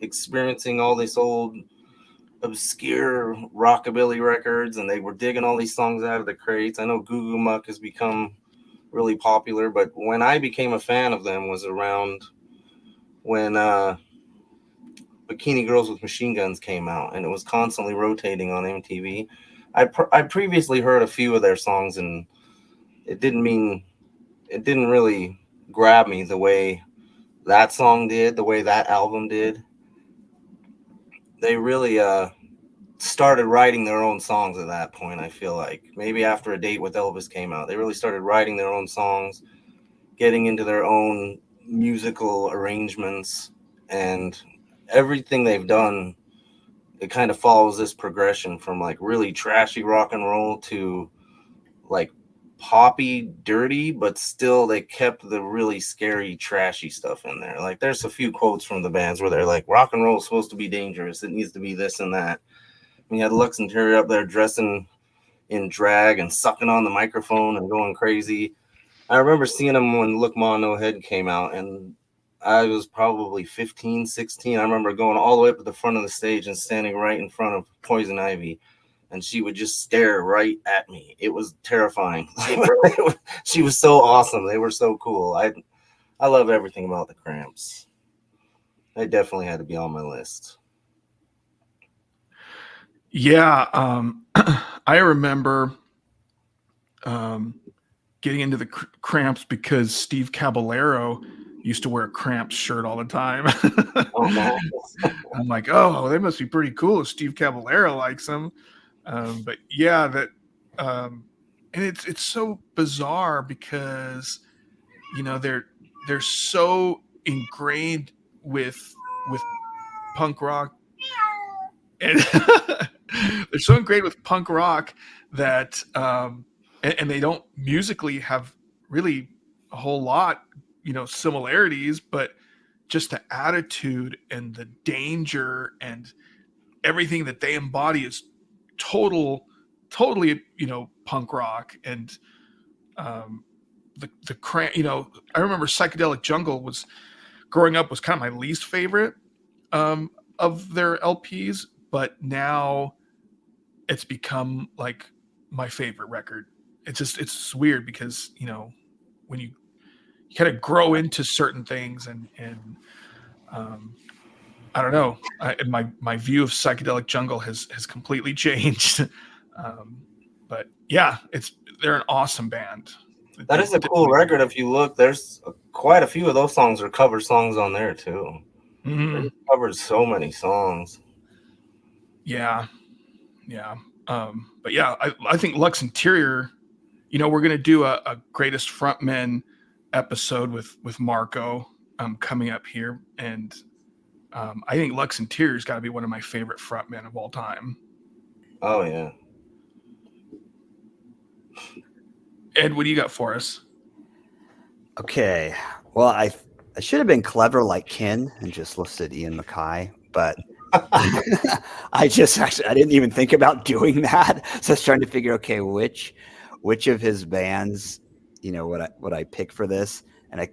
experiencing all this old obscure rockabilly records, and they were digging all these songs out of the crates. I know Goo Goo Muck has become really popular, but when I became a fan of them was around when Bikini Girls with Machine Guns came out, and it was constantly rotating on MTV. I previously heard a few of their songs, and it didn't really grab me the way that song did, the way that album did. They really started writing their own songs at that point. I feel like maybe after A Date with Elvis came out, they really started writing their own songs, getting into their own musical arrangements, and everything they've done, it kind of follows this progression from like really trashy rock and roll to like poppy, dirty, but still they kept the really scary, trashy stuff in there. Like there's a few quotes from the bands where they're like, rock and roll is supposed to be dangerous. It needs to be this and that. And you had Lux Interior up there dressing in drag and sucking on the microphone and going crazy. I remember seeing them when Look Ma No Head came out, and I was probably 15, 16. I remember going all the way up to the front of the stage and standing right in front of Poison Ivy, and she would just stare right at me. It was terrifying. She was so awesome. They were so cool. I love everything about the Cramps. They definitely had to be on my list. Yeah. I remember getting into the Cramps because Steve Caballero used to wear a Cramps shirt all the time. Oh, nice. I'm like, oh, they must be pretty cool if Steve Caballero likes them. But yeah, and it's so bizarre because they're so ingrained with punk rock, and they're so ingrained with punk rock that and they don't musically have really a whole lot similarities, but just the attitude and the danger and everything that they embody is totally punk rock. And the cramp, I remember Psychedelic Jungle was growing up was kind of my least favorite of their LPs, but now it's become like my favorite record. It's weird because when you kind of grow into certain things and I don't know, my view of Psychedelic Jungle has completely changed. But yeah, they're an awesome band. That is a cool record. If you look, there's quite a few of those songs are cover songs on there too. They covered so many songs. Yeah. But yeah, I think Lux Interior, we're going to do a greatest frontmen episode with Marco coming up here. And I think Lux Interior's got to be one of my favorite frontmen of all time. Oh, yeah. Ed, what do you got for us? Okay. Well, I should have been clever like Ken and just listed Ian MacKaye, but I didn't even think about doing that. So I was trying to figure, okay, which of his bands, would I pick for this? And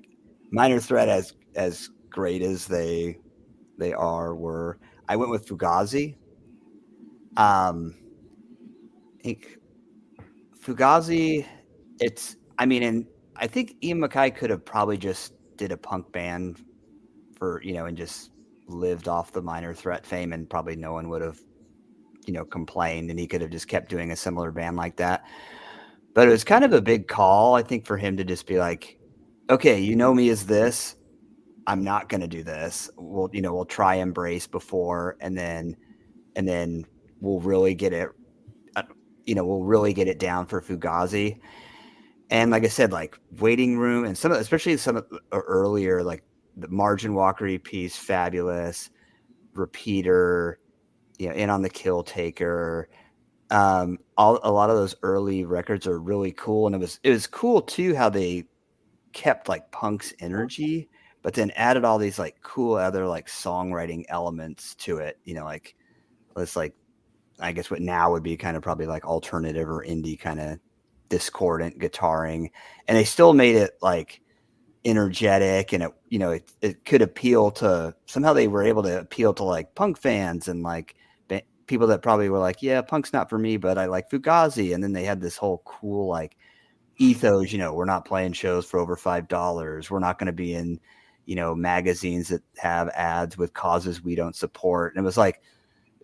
Minor Threat, as great as they were, I went with Fugazi. I think Fugazi, and I think Ian MacKaye could have probably just did a punk band for, and just lived off the Minor Threat fame, and probably no one would have, complained, and he could have just kept doing a similar band like that. But it was kind of a big call, I think, for him to just be like, okay, you know me as this, I'm not going to do this. We'll try Embrace before, and then we'll really get it, down for Fugazi. And like I said, like Waiting Room and especially some earlier, like the Margin Walker EP's fabulous, Repeater, In on the Kill Taker. A lot of those early records are really cool. And it was cool too how they kept like punk's energy, but then added all these like cool other like songwriting elements to it. Like it's like, I guess what now would be kind of probably like alternative or indie kind of discordant guitaring, and they still made it like energetic, and it could appeal to, somehow they were able to appeal to like punk fans and like people that probably were like, yeah, punk's not for me, but I like Fugazi. And then they had this whole cool like ethos, we're not playing shows for over $5. We're not going to be in, magazines that have ads with causes we don't support. And it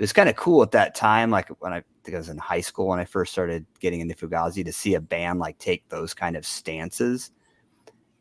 was kind of cool at that time. Like when I think I was in high school, when I first started getting into Fugazi, to see a band like take those kind of stances.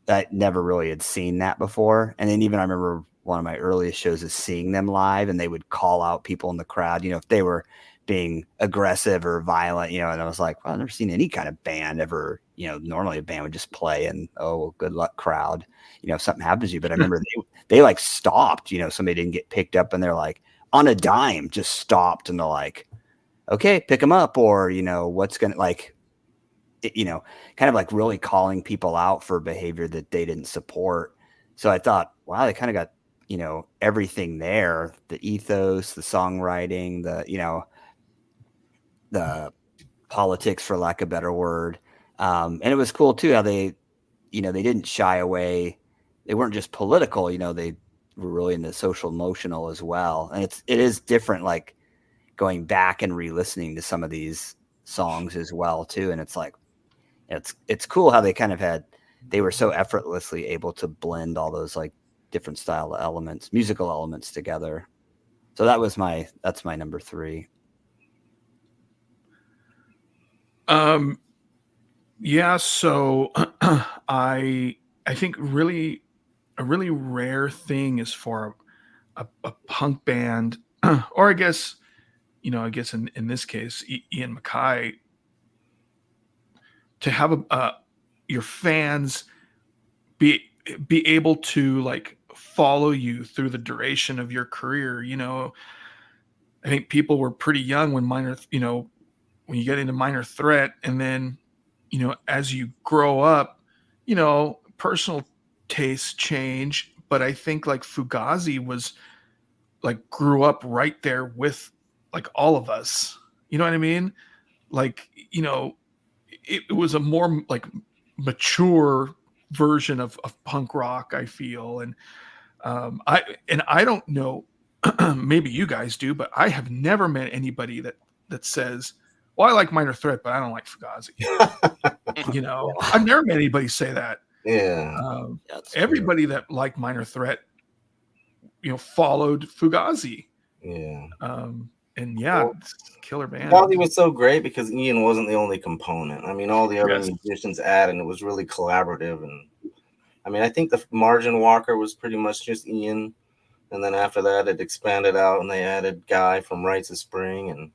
I never really had seen that before. And then even I remember one of my earliest shows is seeing them live, and they would call out people in the crowd, if they were being aggressive or violent, and I was like, well, I've never seen any kind of band ever, normally a band would just play and, oh, well, good luck crowd, if something happens to you. But I remember they like stopped, somebody didn't get picked up, and they're like on a dime, just stopped. And they're like, okay, pick them up. Or, what's going to like, kind of like really calling people out for behavior that they didn't support. So I thought, wow, they kind of got, everything there, the ethos, the songwriting, the politics, for lack of a better word. And it was cool too, how they didn't shy away. They weren't just political, they were really into social emotional as well. And it is different, like going back and re-listening to some of these songs as well too. And it's like, it's cool how they kind of they were so effortlessly able to blend all those like different style elements, musical elements together. So that's my number 3. Yeah. So I think really a really rare thing is for a punk band, or I guess in this case, Ian MacKaye, to have your fans be able to like follow you through the duration of your career. I think people were pretty young when when you get into Minor Threat, and then, as you grow up, personal tastes change. But I think like Fugazi was like grew up right there with like all of us. You know what I mean? Like, it was a more like mature version of punk rock, I feel. And I don't know, maybe you guys do, but I have never met anybody that says, well, I like Minor Threat, but I don't like Fugazi. I've never met anybody say that. Yeah. Everybody that liked Minor Threat, followed Fugazi. Yeah. And yeah, Well, it's a killer band. Quality was so great because Ian wasn't the only component. I mean, all the other Yes. musicians added, and it was really collaborative. And I mean, I think the Margin Walker was pretty much just Ian, and then after that, it expanded out, and they added Guy from Rites of Spring, and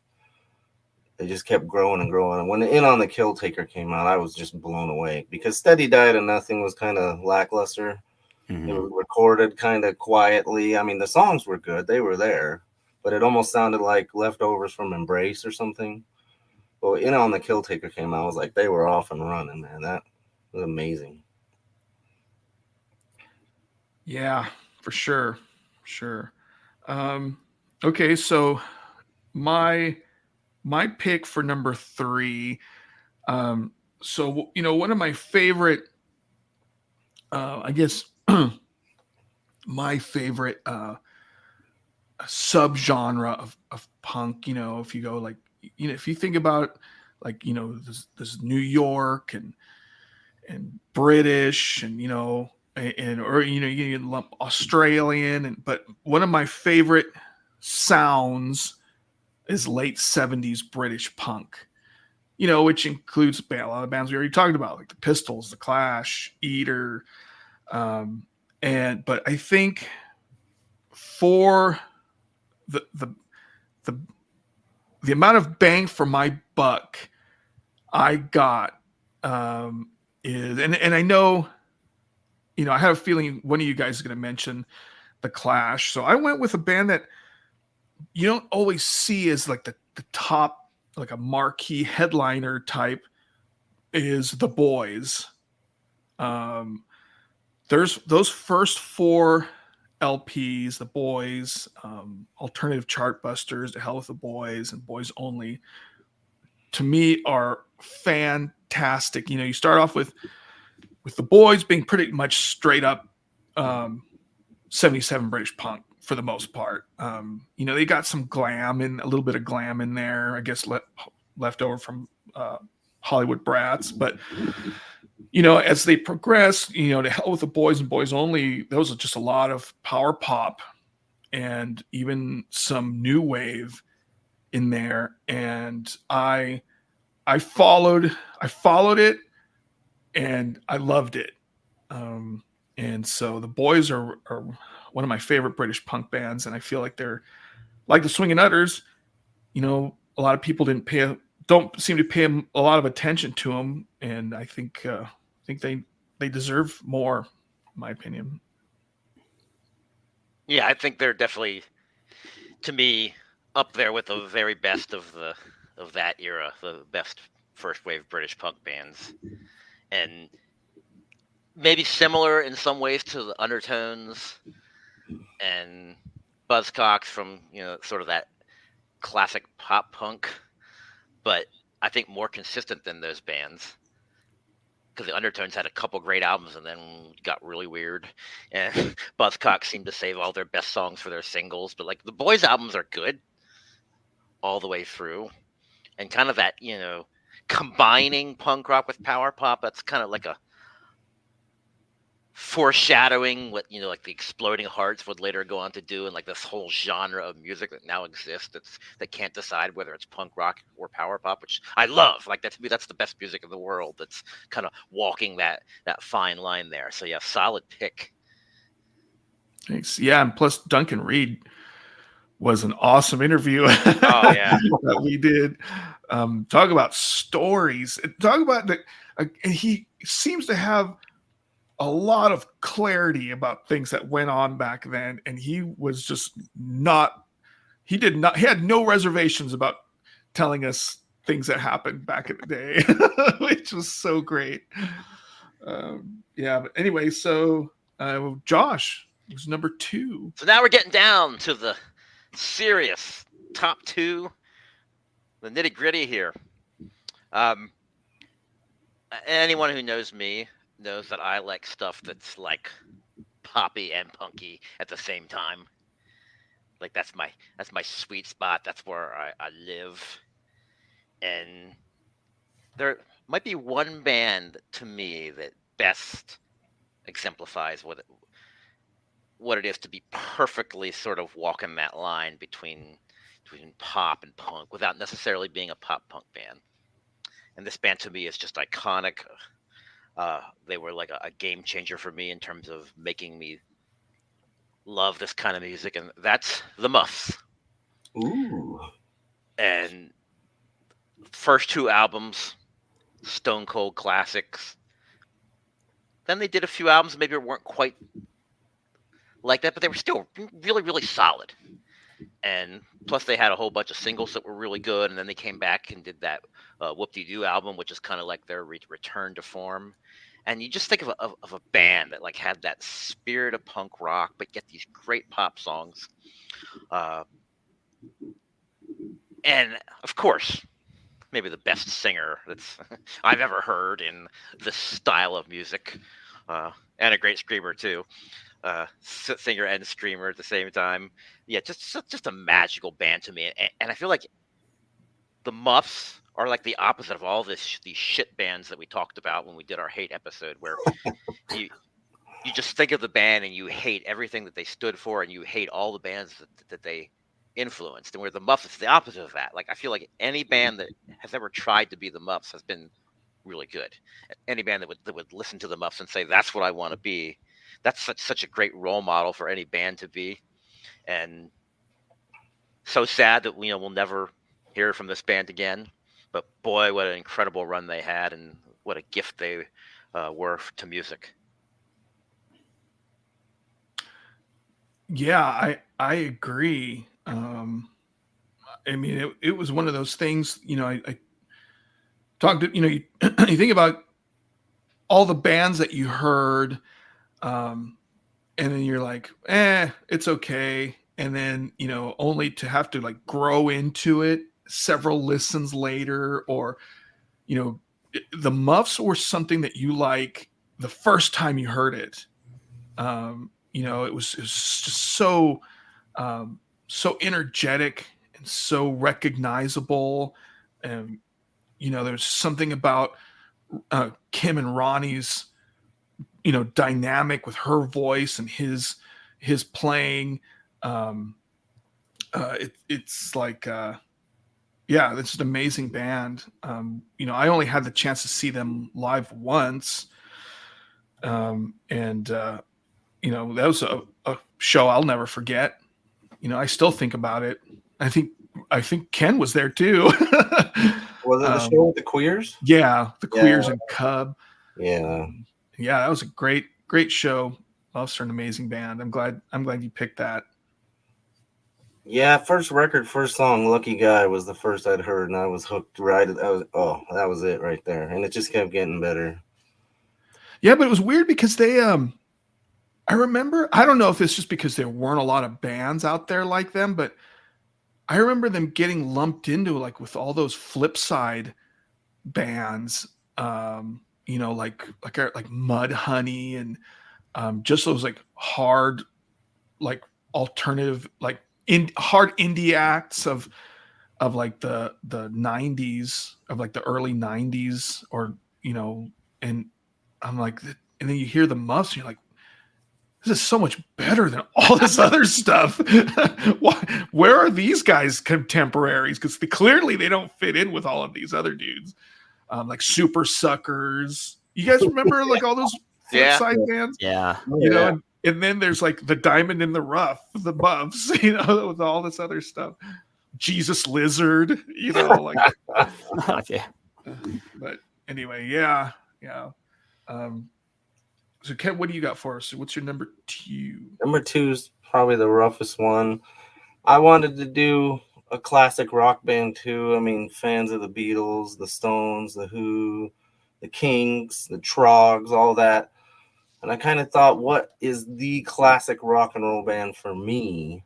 they just kept growing and growing. And when the In on the Kill Taker came out, I was just blown away because Steady Diet and Nothing was kind of lackluster. Mhm. It was recorded kind of quietly. I mean, the songs were good; they were there, but it almost sounded like leftovers from Embrace or something. But In on the Kill Taker came out, I was like, they were off and running, man. That was amazing. Yeah, for sure. Sure. Okay, so my pick for number 3. So one of my favorite, I guess, my favorite subgenre of punk. If you go like, if you think about like, this New York and British and or you can lump Australian, but one of my favorite sounds is late 70s British punk, which includes a lot of bands we already talked about, like the Pistols, the Clash, Eater. But I think for the the the the amount of bang for my buck I got, is, and I know, I have a feeling one of you guys is going to mention the Clash. So I went with a band that you don't always see as like the top, like a marquee headliner type, is the Boys. There's those first 4 LPs, the Boys, Alternative Chartbusters, To Hell with the Boys, and Boys Only, to me are fantastic. You start off with the Boys being pretty much straight up 77 British punk for the most part. They got some glam and a little bit of glam in there, I guess, left over from Hollywood Brats. But as they progress, To Hell with the Boys and Boys Only, those are just a lot of power pop and even some new wave in there. And I followed it, and I loved it. And so the Boys are one of my favorite British punk bands, and I feel like they're like the Swingin' Utters. A lot of people don't seem to pay a lot of attention to them, and I think they deserve more, in my opinion. Yeah, I think they're definitely, to me, up there with the very best of that era, the best first wave British punk bands, and maybe similar in some ways to the Undertones and Buzzcocks from sort of that classic pop punk, but I think more consistent than those bands. Because the Undertones had a couple great albums and then got really weird, and Buzzcocks seemed to save all their best songs for their singles. But like the Boys albums are good all the way through, and kind of that combining punk rock with power pop. That's kind of like a foreshadowing what like the Exploding Hearts would later go on to do, and like this whole genre of music that now exists that can't decide whether it's punk rock or power pop, which I love. Like that, to me, that's the best music in the world, that's kind of walking that fine line there. So yeah, solid pick. Thanks. Yeah, and plus Duncan Reed was an awesome interview. Oh yeah. That we did. Talk about stories. Talk about and he seems to have a lot of clarity about things that went on back then, and he was just he had no reservations about telling us things that happened back in the day, which was so great. Yeah, but anyway, so Josh was number 2. So now we're getting down to the serious top 2, the nitty gritty here. Anyone who knows me knows that I like stuff that's like poppy and punky at the same time. Like that's my sweet spot. That's where I live. And there might be one band to me that best exemplifies what it is to be perfectly sort of walking that line between between pop and punk without necessarily being a pop punk band. And this band to me is just iconic. They were like a game changer for me in terms of making me love this kind of music, and that's the Muffs. Ooh. And first two albums, stone cold classics. Then they did a few albums maybe weren't quite like that, but they were still really, really solid. And plus, they had a whole bunch of singles that were really good. And then they came back and did that Whoop-De-Doo album, which is kind of like their return to form. And you just think of a band that like had that spirit of punk rock, but get these great pop songs. And of course, maybe the best singer that's I've ever heard in this style of music, and a great screamer too. Singer and screamer at the same time. Yeah, just a magical band to me. And I feel like the Muffs are like the opposite of all these shit bands that we talked about when we did our hate episode, where you just think of the band and you hate everything that they stood for, and you hate all the bands that they influenced. And where the Muffs is the opposite of that. Like, I feel like any band that has ever tried to be the Muffs has been really good. Any band that would listen to the Muffs and say, that's what I want to be, that's such a great role model for any band to be. And so sad that we'll never hear from this band again. But boy, what an incredible run they had, and what a gift they were to music. Yeah, I agree. I mean, it was one of those things, I talked to, you think about all the bands that you heard, and then you're like, it's okay. And then, only to have to like grow into it several listens later, or, the Muffs were something that you like the first time you heard it. It was just so energetic and so recognizable. And, there's something about Kim and Ronnie's, dynamic with her voice and his playing. It's like, it's just an amazing band. I only had the chance to see them live once. That was a show I'll never forget. I still think about it. I think Ken was there too. Was it the show with the Queers? Yeah, the Queers and Cub. Yeah. That was a great show. Love's an amazing band. I'm glad you picked that. Yeah, first song, Lucky Guy, was the first I'd heard, and I was hooked right. That was it right there. And it just kept getting better. Yeah, but it was weird because they I remember, I don't know if it's just because there weren't a lot of bands out there like them, but I remember them getting lumped into like with all those flip side bands, like Mudhoney and just those like hard, like alternative, like hard indie acts of like the 90s, of like the early 90s, or and I'm like, and then you hear the Muffs and you're like, this is so much better than all this other stuff. Where are these guys' contemporaries? Because clearly they don't fit in with all of these other dudes. Like Super Suckers. You guys remember like all those flip side bands? Yeah. And then there's like the Diamond in the Rough, the Muffs, with all this other stuff. Jesus Lizard, like. Yeah. But anyway, yeah. So Ken, what do you got for us? What's your number 2? Number 2 is probably the roughest one. I wanted to do a classic rock band too. I mean, fans of the Beatles, the Stones, the Who, the Kings, the Trogs, all that. And I kind of thought, what is the classic rock and roll band for me?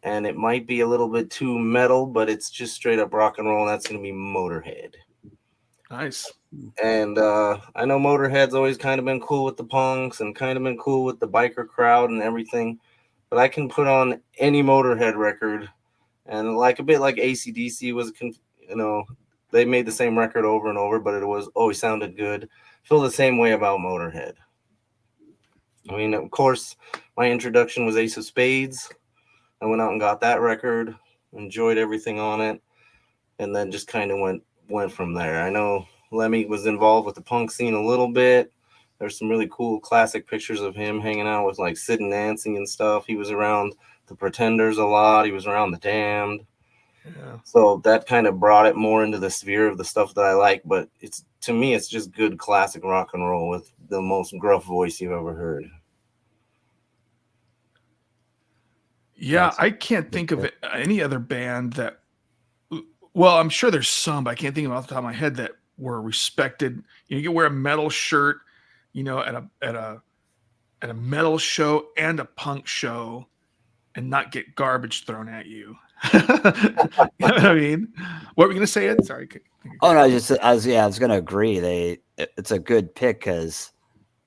And it might be a little bit too metal, but it's just straight up rock and roll. And that's going to be Motorhead. Nice. And I know Motorhead's always kind of been cool with the punks and kind of been cool with the biker crowd and everything. But I can put on any Motorhead record. And like a bit like AC/DC was, they made the same record over and over, but it was always sounded good. Feel the same way about Motorhead. I mean, of course, my introduction was Ace of Spades. I went out and got that record. enjoyed everything on it, and then just kind of went from there. I know Lemmy was involved with the punk scene a little bit. There's some really cool classic pictures of him hanging out with like Sid and Nancy and stuff. He was around the Pretenders a lot. He was around the Damned. Yeah. So that kind of brought it more into the sphere of the stuff that I like. But it's, to me, it's just good classic rock and roll with the most gruff voice you've ever heard. Yeah, That's I can't think of any other band that. Well, I'm sure there's some, but I can't think of off the top of my head that were respected. You can wear a metal shirt, at a metal show and a punk show, and not get garbage thrown at you. You know what I mean? What were we gonna say, Ed? Sorry. Oh no, I was gonna agree. It's a good pick because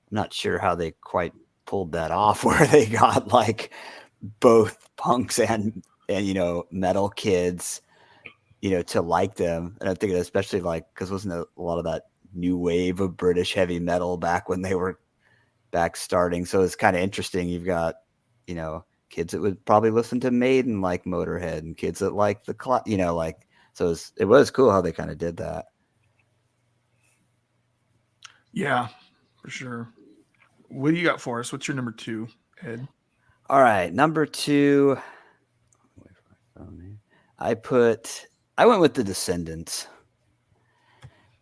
I'm not sure how they quite pulled that off, where they got like both punks and metal kids, to like them. And I think especially like because wasn't a lot of that new wave of British heavy metal back when they were back starting. So it's kind of interesting. You've got kids that would probably listen to Maiden like Motorhead, and kids that like so it was cool how they kind of did that. Yeah, for sure. What do you got for us? What's your number 2, Ed? All right, number 2. I went with the Descendants.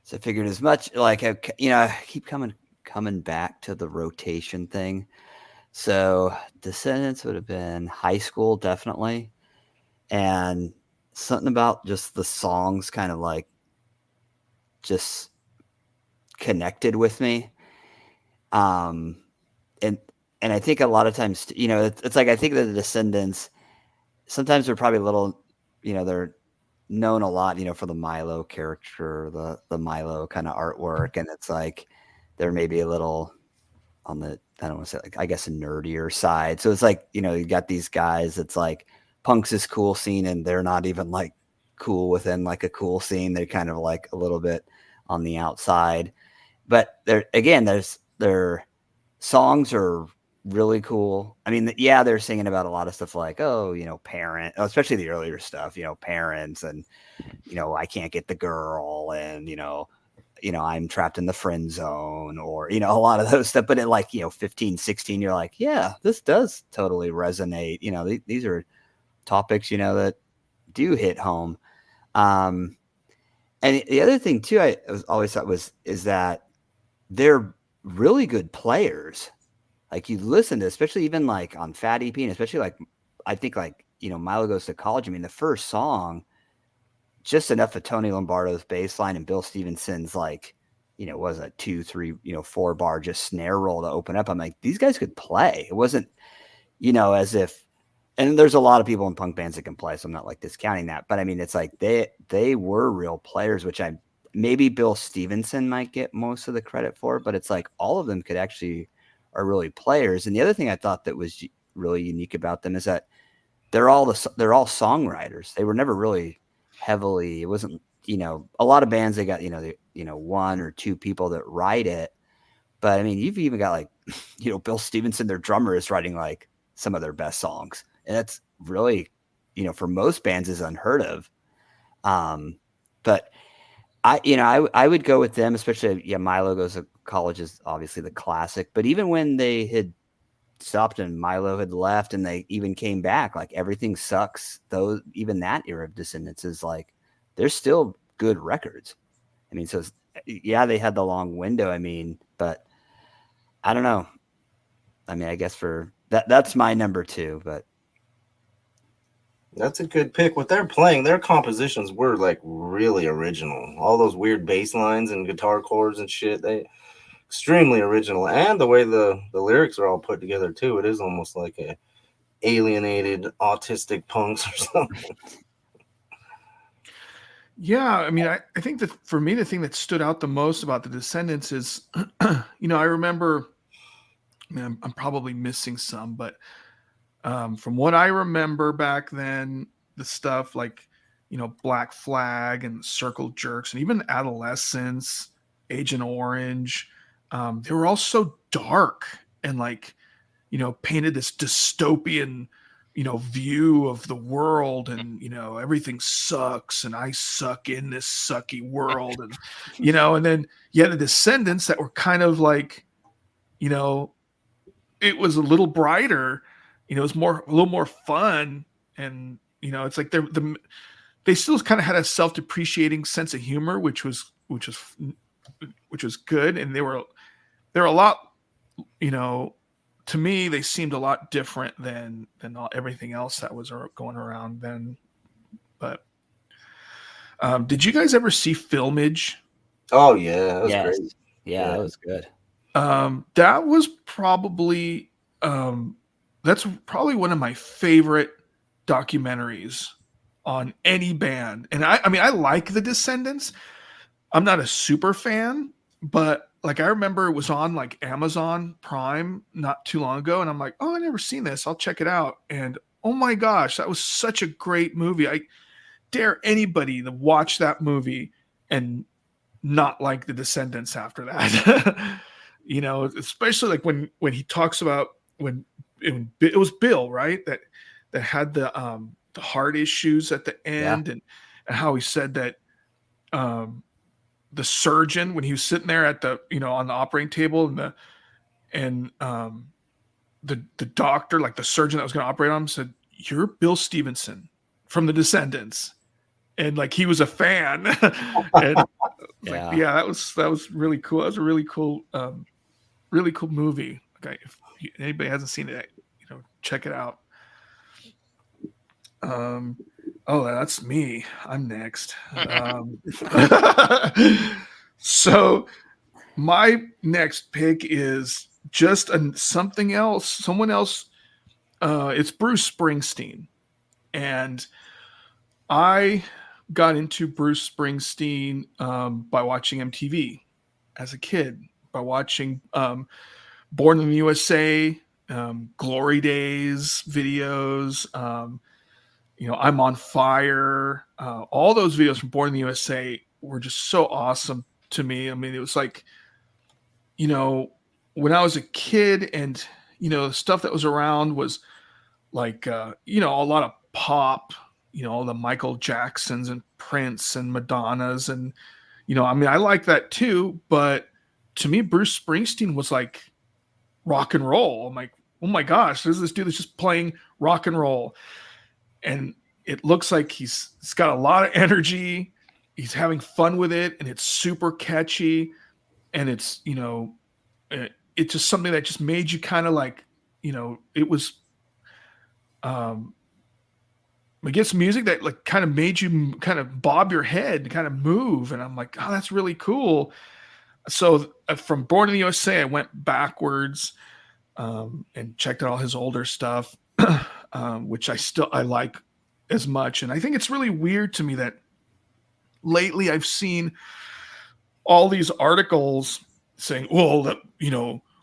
So I figured as much like I keep coming back to the rotation thing. So Descendants would have been high school, definitely. And something about just the songs kind of like just connected with me. And I think a lot of times, it's like I think that the Descendants sometimes they're probably a little, they're known a lot, for the Milo character, the Milo kind of artwork, and it's like they're maybe a little on the, I don't want to say like, I guess a nerdier side. So it's like, you got these guys, it's like punk's this cool scene and they're not even like cool within like a cool scene. They're kind of like a little bit on the outside. But their songs are really cool. I mean, yeah, they're singing about a lot of stuff like, especially the earlier stuff, parents and, I can't get the girl and, I'm trapped in the friend zone or, a lot of those stuff. But at like, 15, 16, you're like, yeah, this does totally resonate. These are topics, that do hit home. And the other thing too, I always thought is that they're really good players. Like you listen to, especially even like on Fat EP, and especially like, I think like, Milo Goes to College. I mean, the first song, just enough of Tony Lombardo's bass line and Bill Stevenson's like, was a 2, 3, 4 bar just snare roll to open up. I'm like, these guys could play. It wasn't, as if, and there's a lot of people in punk bands that can play, so I'm not like discounting that. But I mean, it's like they were real players, which maybe Bill Stevenson might get most of the credit for, but it's like all of them are really players. And the other thing I thought that was really unique about them is that they're all songwriters. They were never really heavily, it wasn't, a lot of bands, they got, one or two people that write it. But I mean, you've even got like, Bill Stevenson, their drummer, is writing like some of their best songs. And that's really, for most bands is unheard of. But I would go with them, especially, Milo Goes to College is obviously the classic, but even when they had stopped and Milo had left and they even came back, like Everything Sucks, though, even that era of Descendants is like, they're still good records. I mean, so yeah, they had the long window. I mean, but I don't know. I mean, I guess for that's my number 2, but that's a good pick. What they're playing, their compositions were like really original. All those weird bass lines and guitar chords and shit, they extremely original. And the way the lyrics are all put together too, it is almost like a alienated autistic punks or something. Yeah, I mean, I think that for me, the thing that stood out the most about the Descendants is, I remember, I mean, I'm probably missing some, but from what I remember back then, the stuff like, Black Flag and Circle Jerks and even Adolescence, Agent Orange, they were all so dark and like, painted this dystopian, view of the world, and everything sucks and I suck in this sucky world, and and then you had the Descendants that were kind of like, it was a little brighter, it was a little more fun, and it's like they still kind of had a self-depreciating sense of humor, which was good, and they were a lot, to me, they seemed a lot different than everything else that was going around then. But did you guys ever see Filmage? Oh yeah, that was Yes. great. Yeah, that was good. That was probably that's probably one of my favorite documentaries on any band. And I mean, I like the Descendants. I'm not a super fan, but like I remember it was on like Amazon Prime not too long ago, and I'm like, oh, I never seen this. I'll check it out. And oh my gosh, that was such a great movie. I dare anybody to watch that movie and not like the Descendants after that. Especially like when he talks about when it was Bill, right? That had the heart issues at the end, and how he said that the surgeon, when he was sitting there at the on the operating table, and the doctor, like the surgeon that was going to operate on him, said, "You're Bill Stevenson from the Descendants," and like he was a fan. And like, yeah, that was really cool. That was a really cool movie. Okay, if anybody hasn't seen it, check it out. Oh, that's me. I'm next. So my next pick is just something else, someone else. It's Bruce Springsteen. And I got into Bruce Springsteen by watching MTV as a kid, by watching Born in the USA, Glory Days videos, I'm on Fire. All those videos from Born in the USA were just so awesome to me. I mean, it was like, when I was a kid, and, the stuff that was around was like, a lot of pop, all the Michael Jacksons and Prince and Madonnas. And, I mean, I like that too. But to me, Bruce Springsteen was like rock and roll. I'm like, oh my gosh, there's this dude that's just playing rock and roll. And it looks like he's got a lot of energy. He's having fun with it, and it's super catchy. And it's, it's just something that just made you kind of like, it was, I guess music that like kind of made you kind of bob your head, kind of move. And I'm like, oh, that's really cool. So from Born in the USA, I went backwards and checked out all his older stuff, which I like as much. And I think it's really weird to me that lately I've seen all these articles saying, well,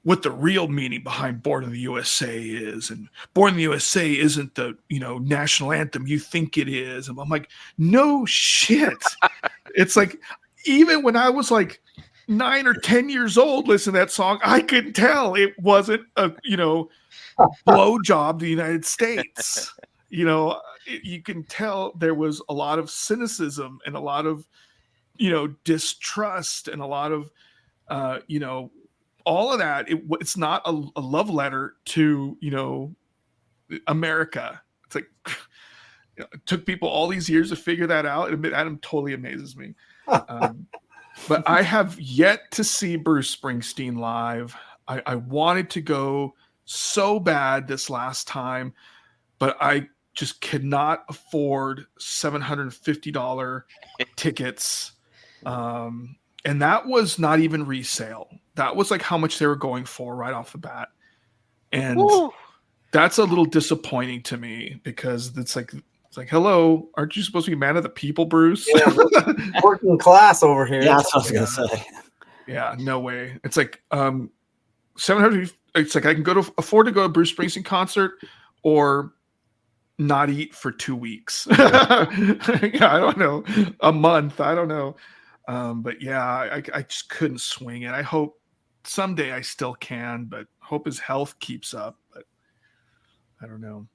what the real meaning behind Born in the USA is, and Born in the USA isn't the, national anthem you think it is. And I'm like, no shit. It's like, even when I was like 9 or 10 years old, listening to that song, I could tell it wasn't a, blowjob to the United States. You can tell there was a lot of cynicism and a lot of, distrust and a lot of, all of that. It's not a love letter to, America. It's like, it took people all these years to figure that out. And Adam totally amazes me. But I have yet to see Bruce Springsteen live. I wanted to go so bad this last time, but I just could not afford $750 tickets. And that was not even resale. That was like how much they were going for right off the bat. And that's a little disappointing to me, because it's like, hello, aren't you supposed to be man of the people, Bruce? Yeah, working class over here. Yeah, that's what I was gonna say. Yeah, no way. It's like 700. It's like I can afford to go to a Bruce Springsteen concert, or not eat for 2 weeks. Yeah, I don't know, a month. I don't know. But yeah, I just couldn't swing it. I hope someday I still can, but hope his health keeps up. But I don't know.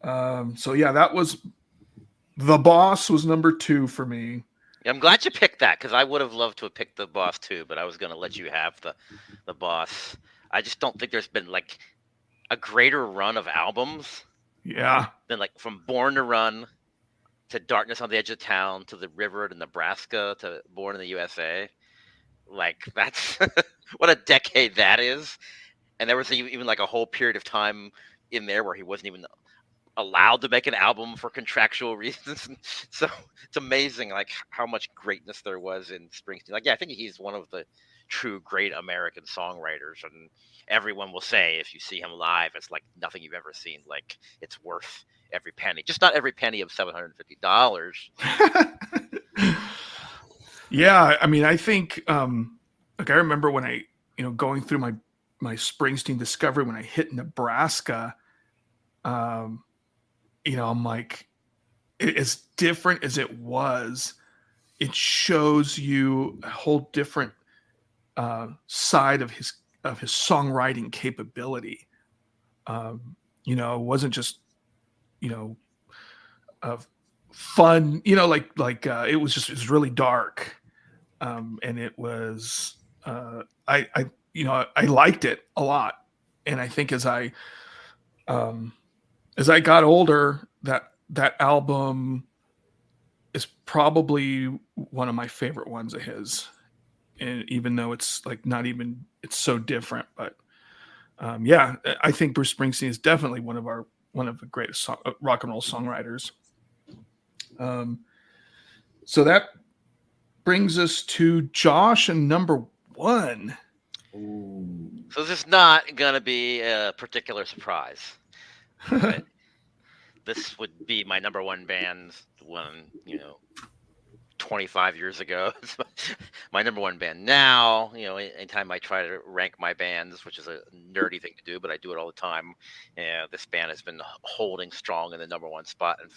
So yeah, that was The Boss was number 2 for me. I'm glad you picked that because I would have loved to have picked The Boss too, but I was going to let you have the Boss. I just don't think there's been like a greater run of albums Yeah. than like from Born to Run to Darkness on the Edge of Town to The River to Nebraska to Born in the USA. Like that's what a decade that is. And there was even like a whole period of time in there where he wasn't even allowed to make an album for contractual reasons. So it's amazing like how much greatness there was in Springsteen. Like, yeah, I think he's one of the true great American songwriters, and everyone will say if you see him live, it's like nothing you've ever seen. Like it's worth every penny, just not every penny of $750. Yeah, I mean, I think like I remember when I, going through my Springsteen discovery when I hit Nebraska, I'm like, as different as it was, it shows you a whole different side of his songwriting capability. It wasn't just fun, it was really dark, and it was I liked it a lot, and I think as I got older, that album is probably one of my favorite ones of his. And even though it's like it's so different, but yeah, I think Bruce Springsteen is definitely one of the greatest rock and roll songwriters. So that brings us to Josh and number 1. Ooh. So this is not gonna be a particular surprise. But this would be my number 1 band when 25 years ago. It's my number 1 band now. Anytime I try to rank my bands, which is a nerdy thing to do, but I do it all the time. This band has been holding strong in the number 1 spot, and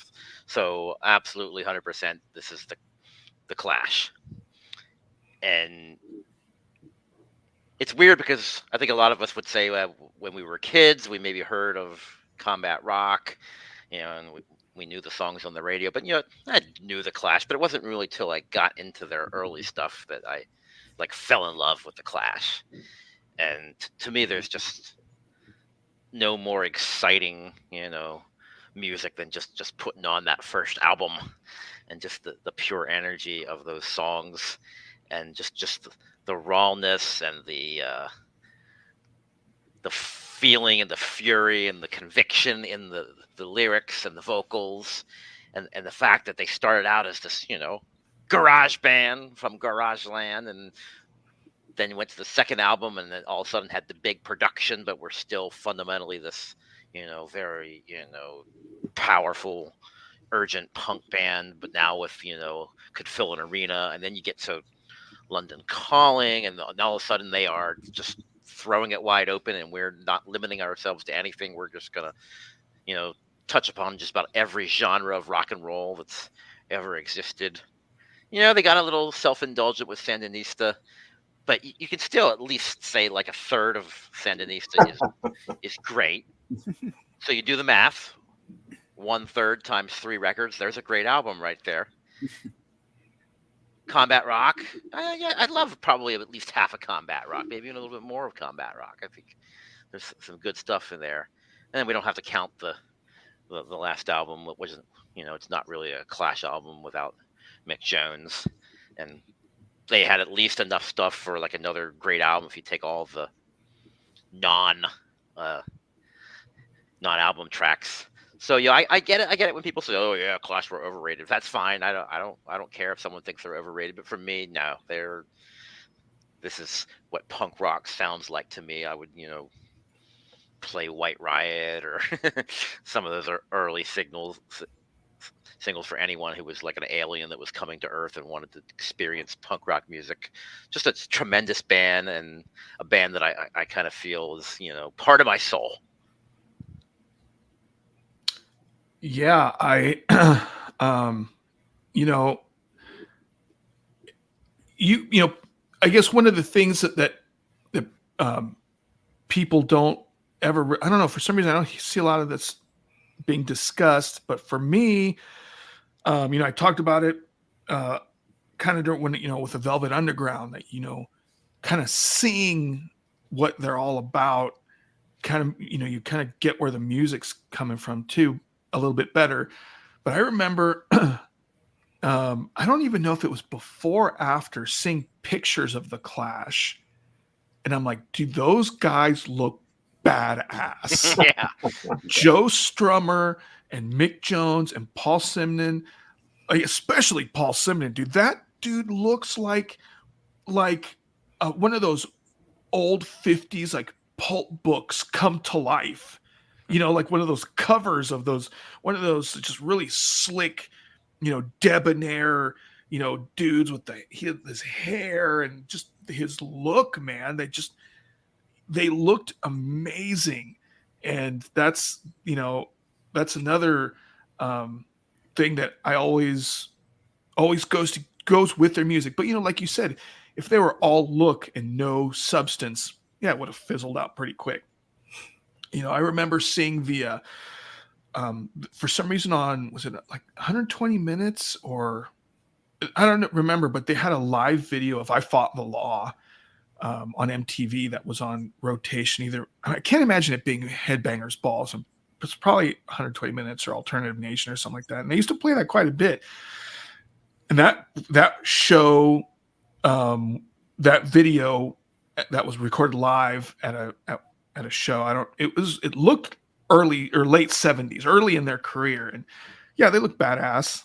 so absolutely 100%. This is the Clash, and it's weird because I think a lot of us would say when we were kids, we maybe heard of combat rock, and we knew the songs on the radio, but I knew the Clash, but it wasn't really till I got into their early stuff that I like fell in love with the Clash. And to me, there's just no more exciting, music than just putting on that first album and just the pure energy of those songs, and just the rawness and the feeling and the fury and the conviction in the lyrics and the vocals, and the fact that they started out as this garage band from Garage Land, and then went to the second album, and then all of a sudden had the big production, but we're still fundamentally this very powerful urgent punk band, but now with could fill an arena. And then you get to London Calling, and all of a sudden they are just throwing it wide open, and we're not limiting ourselves to anything. We're just gonna touch upon just about every genre of rock and roll that's ever existed. They got a little self-indulgent with Sandinista, but you can still at least say like a third of Sandinista is great. So you do the math, 1/3 times 3 records. There's a great album right there. Combat rock, yeah, I'd love probably at least half of combat rock, maybe even a little bit more of combat rock. I think there's some good stuff in there, and then we don't have to count the last album, which is it's not really a Clash album without Mick Jones, and they had at least enough stuff for like another great album if you take all the non-album tracks. So I get it. I get it when people say, "Oh yeah, Clash were overrated." That's fine. I don't care if someone thinks they're overrated. But for me, no, this is what punk rock sounds like to me. I would play White Riot or some of those early singles for anyone who was like an alien that was coming to Earth and wanted to experience punk rock music. Just a tremendous band, and a band that I kind of feel is part of my soul. Yeah, I I guess one of the things that people don't ever, I don't know, for some reason I don't see a lot of this being discussed. But for me, I talked about it kind of during when, with the Velvet Underground, that, kind of seeing what they're all about, kind of, you kind of get where the music's coming from too a little bit better. But I remember, I don't even know if it was before or after, seeing pictures of the Clash, and I'm like, do those guys look badass? Yeah. Joe Strummer and Mick Jones and Paul Simon, like, especially Paul Simon, dude. That dude looks like one of those old 50s like pulp books come to life. Like one of those covers of one of those just really slick, debonair, dudes with his hair and just his look, man. They looked amazing. And that's another thing that I always goes with their music. But like you said, if they were all look and no substance, yeah, it would have fizzled out pretty quick. I remember seeing the for some reason was it like 120 minutes, or I don't remember, but they had a live video of I Fought the Law on MTV that was on rotation. I can't imagine it being Headbangers Balls. It's probably 120 minutes or Alternative Nation or something like that. And they used to play that quite a bit. And that show, that video that was recorded live at a show. It looked early or late 70s, early in their career. And yeah, they look badass.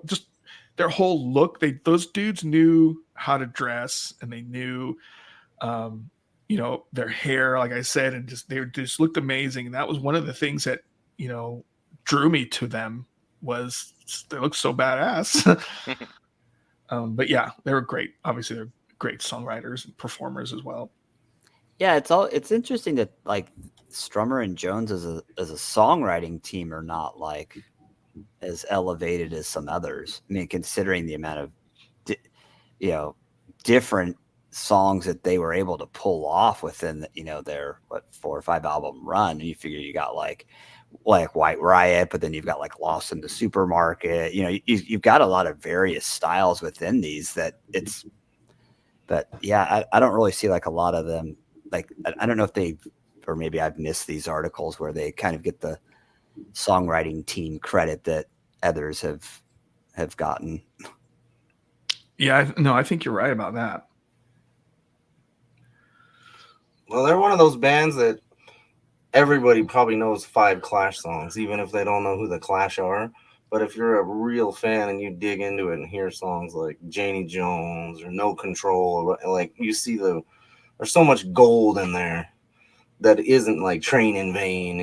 Just their whole look, those dudes knew how to dress, and they knew, their hair, like I said, and they just looked amazing. And that was one of the things that, drew me to them, was they look so badass. But yeah, they were great. Obviously, they're great songwriters and performers as well. Yeah, it's interesting that like Strummer and Jones as a songwriting team are not like as elevated as some others. I mean, considering the amount of different songs that they were able to pull off within their 4 or 5 album run. And you figure you got like White Riot, but then you've got like Lost in the Supermarket. You've got a lot of various styles within these but yeah, I don't really see like a lot of them. Like, I don't know if or maybe I've missed these articles where they kind of get the songwriting team credit that others have gotten. Yeah, no, I think you're right about that. Well, they're one of those bands that everybody probably knows 5 Clash songs, even if they don't know who the Clash are. But if you're a real fan and you dig into it and hear songs like Janie Jones or No Control, like you see there's so much gold in there that isn't like Train in Vain,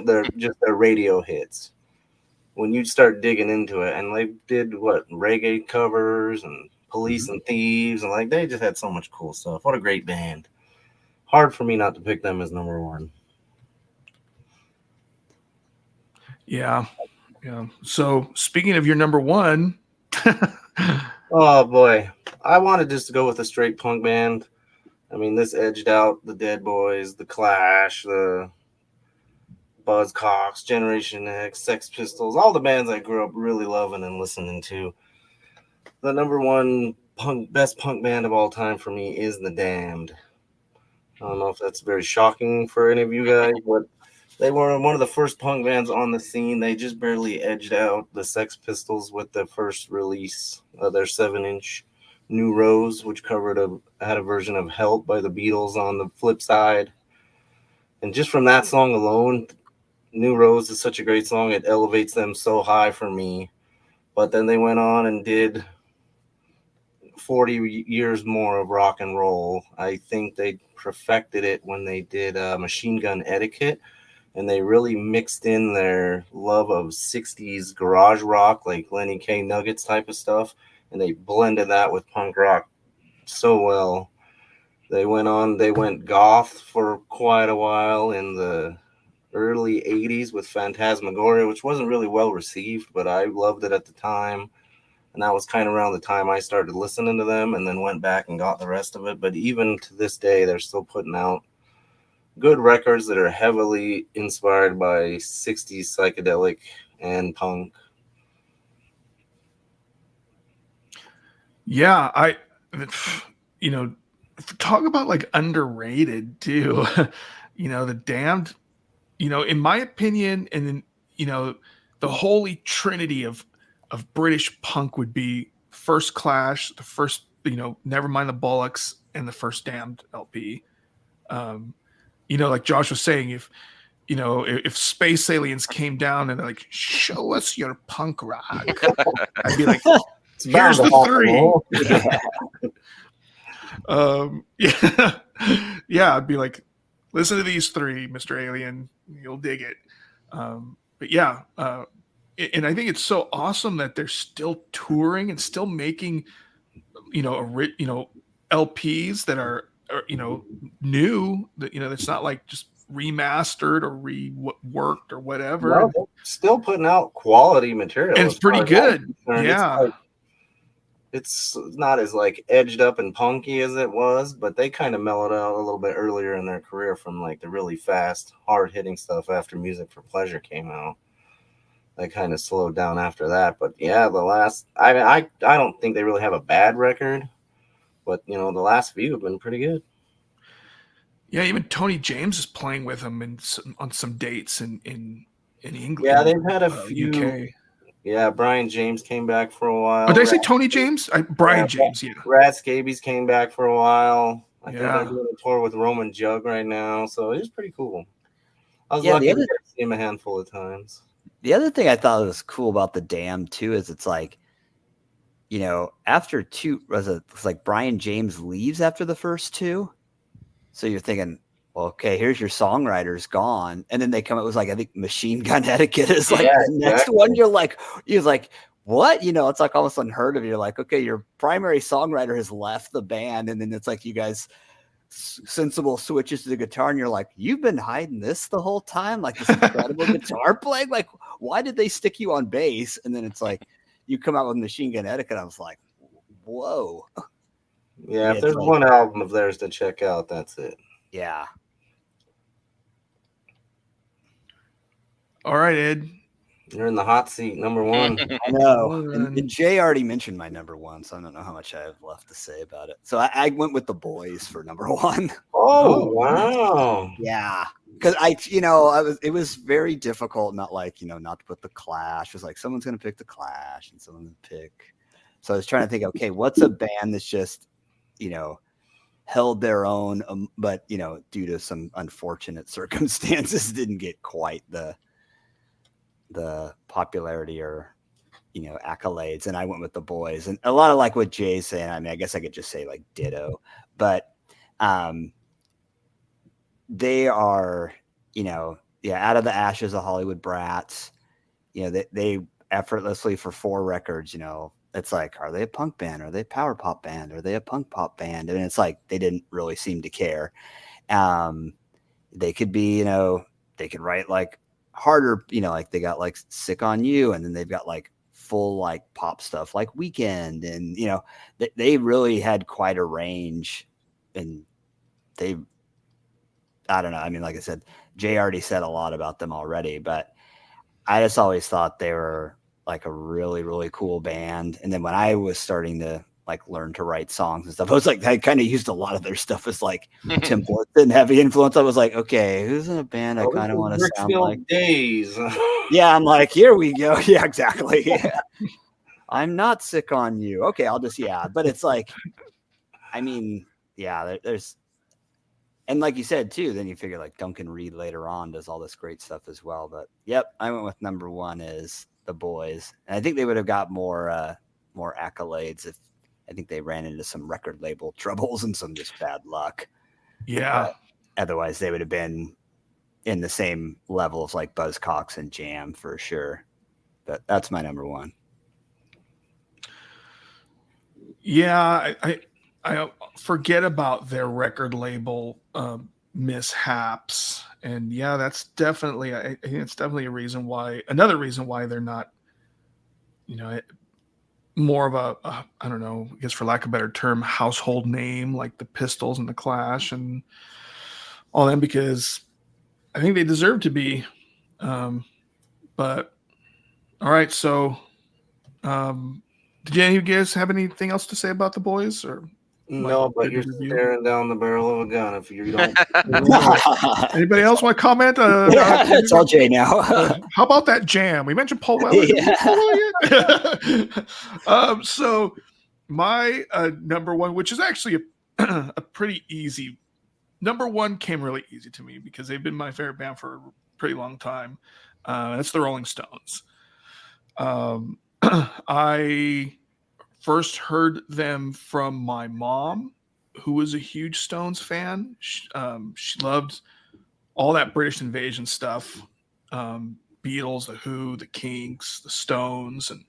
they're just their radio hits. When you start digging into it, and they did reggae covers and Police and Thieves, and like they just had so much cool stuff. What a great band. Hard for me not to pick them as number one. Yeah. So speaking of your number one, oh boy, I wanted just to go with a straight punk band. I mean, this edged out the Dead Boys, the Clash, the Buzzcocks, Generation X, Sex Pistols, all the bands I grew up really loving and listening to. The number one best punk band of all time for me is The Damned. I don't know if that's very shocking for any of you guys, but they were one of the first punk bands on the scene. They just barely edged out the Sex Pistols with the first release of their 7-inch New Rose, which had a version of Help by the Beatles on the flip side. And just from that song alone, New Rose is such a great song. It elevates them so high for me. But then they went on and did 40 years more of rock and roll. I think they perfected it when they did Machine Gun Etiquette, and they really mixed in their love of 60s garage rock, like Lenny K. Nuggets type of stuff, and they blended that with punk rock so well. They went goth for quite a while in the early 80s with Phantasmagoria, which wasn't really well received, but I loved it at the time. And that was kind of around the time I started listening to them, and then went back and got the rest of it. But even to this day, they're still putting out good records that are heavily inspired by 60s psychedelic and punk. Yeah, you know, talk about like underrated too. The Damned, in my opinion, and then, the holy trinity of British punk would be First Clash, the first, Never Mind the Bollocks, and the first Damned LP. Like Josh was saying, if space aliens came down and they're like, show us your punk rock, I'd be like, It's bound here's to the happen, three. huh? Yeah, yeah, I'd be like, listen to these three, Mr. Alien, you'll dig it. But yeah, and I think it's so awesome that they're still touring and still making, LPs that are new, that, that's not like just remastered or reworked or whatever. No, they're still putting out quality material. And as it's pretty far as I'm good. concerned. Yeah. It's not as like edged up and punky as it was, but they kind of mellowed out a little bit earlier in their career from like the really fast, hard hitting stuff after Music for Pleasure came out. They kind of slowed down after that. But yeah, the last I don't think they really have a bad record, but the last few have been pretty good. Yeah, even Tony James is playing with them on some dates in England. Yeah, they've had a few. UK. Yeah, Brian James came back for a while. Oh, did I say Tony James? Brian James, yeah. Rat Scabies came back for a while. I think Yeah. they're doing a tour with Roman Jug right now, so it's pretty cool. I was Yeah, lucky to see him a handful of times. The other thing I thought was cool about the Damned too is it's like, after two, it's like Brian James leaves after the first two, so you're thinking, well, okay, here's your songwriters gone, and then they come. It was like I think Machine Gun Etiquette is like the next one. You're like, what? It's like almost unheard of. You're like, okay, your primary songwriter has left the band, and then it's like you guys. Sensible switches to the guitar, and you're like, you've been hiding this the whole time, like this incredible guitar playing. Like, why did they stick you on bass? And then it's like you come out with Machine Gun Etiquette. I was like, whoa. Yeah, if there's one album of theirs to check out, that's it. Yeah. All right, Ed. You're in the hot seat, number one. I know. And Jay already mentioned my number one, so I don't know how much I have left to say about it. So I went with the Boys for number one. Oh, wow. Yeah. Because it was very difficult, not to put the Clash. It was like someone's gonna pick the Clash and someone's gonna pick. So I was trying to think, okay, what's a band that's just, held their own, but due to some unfortunate circumstances didn't get quite the popularity or accolades, and I went with the Boys. And a lot of like what Jay's saying, I mean, I guess I could just say like ditto, but they are out of the ashes of Hollywood Brats. They effortlessly for 4 records, it's like, are they a punk band? Are they a power pop band? Are they a punk pop band? And it's like they didn't really seem to care. They could be, they could write like harder, like they got like Sick on You, and then they've got like full like pop stuff like Weekend, and they really had quite a range. And I don't know, I mean, like I said, Jay already said a lot about them already, but I just always thought they were like a really, really cool band. And then when I was starting to like learn to write songs and stuff, I was like, I kind of used a lot of their stuff as like templates and heavy influence. I was like, okay, who's in a band I kind of want to sound like? Days. Yeah, I'm like, here we go. Yeah, exactly. Yeah. I'm not Sick on You. Okay, I'll just, but it's like, I mean, there's, and like you said too, then you figure like Duncan Reed later on does all this great stuff as well. But yep, I went with number one is the Boys, and I think they would have got more accolades if I think they ran into some record label troubles and some just bad luck. Yeah. Otherwise, they would have been in the same levels like Buzzcocks and Jam for sure. But that's my number one. Yeah, I forget about their record label mishaps, and that's definitely I think it's definitely another reason why they're not, more of a I don't know, I guess for lack of a better term, household name like the Pistols and the Clash and all them because I think they deserve to be. But all right, so did any of you guys have anything else to say about the boys, or No, but good you're review? staring down the barrel of a gun if you don't. Anybody else want to comment? It's all Jay now. How about that jam? We mentioned Paul Weller. Did we do Paul Weller yet? So my number one, which is actually a pretty easy number one, came really easy to me because they've been my favorite band for a pretty long time. That's the Rolling Stones. I first heard them from my mom, who was a huge Stones fan. She loved all that British Invasion stuff, Beatles, the Who, the Kinks, the Stones, and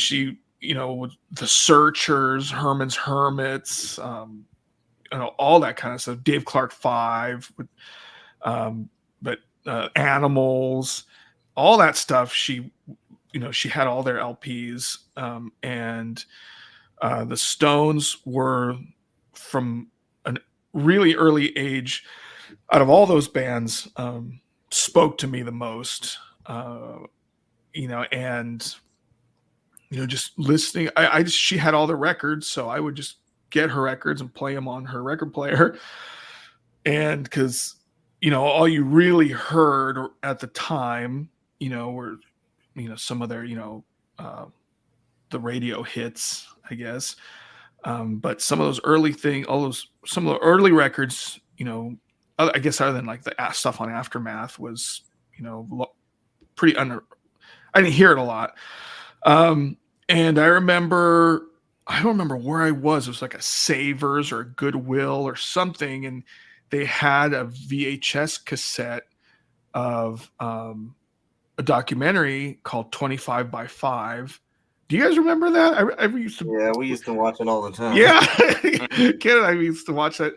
she, the Searchers, Herman's Hermits, all that kind of stuff. Dave Clark 5, but Animals, all that stuff. She had all their LPs, and the Stones were from a really early age. Out of all those bands, spoke to me the most. And just listening. She had all the records, so I would just get her records and play them on her record player. And because all you really heard at the time, were some of their the radio hits, I guess. But some of those early some of the early records, I guess other than like the stuff on Aftermath was, pretty I didn't hear it a lot. And I don't remember where I was. It was like a Savers or a Goodwill or something. And they had a VHS cassette of a documentary called 25 by 5. Do you guys remember that? I used to. Yeah, we used to watch it all the time. Yeah, Ken and I used to watch that,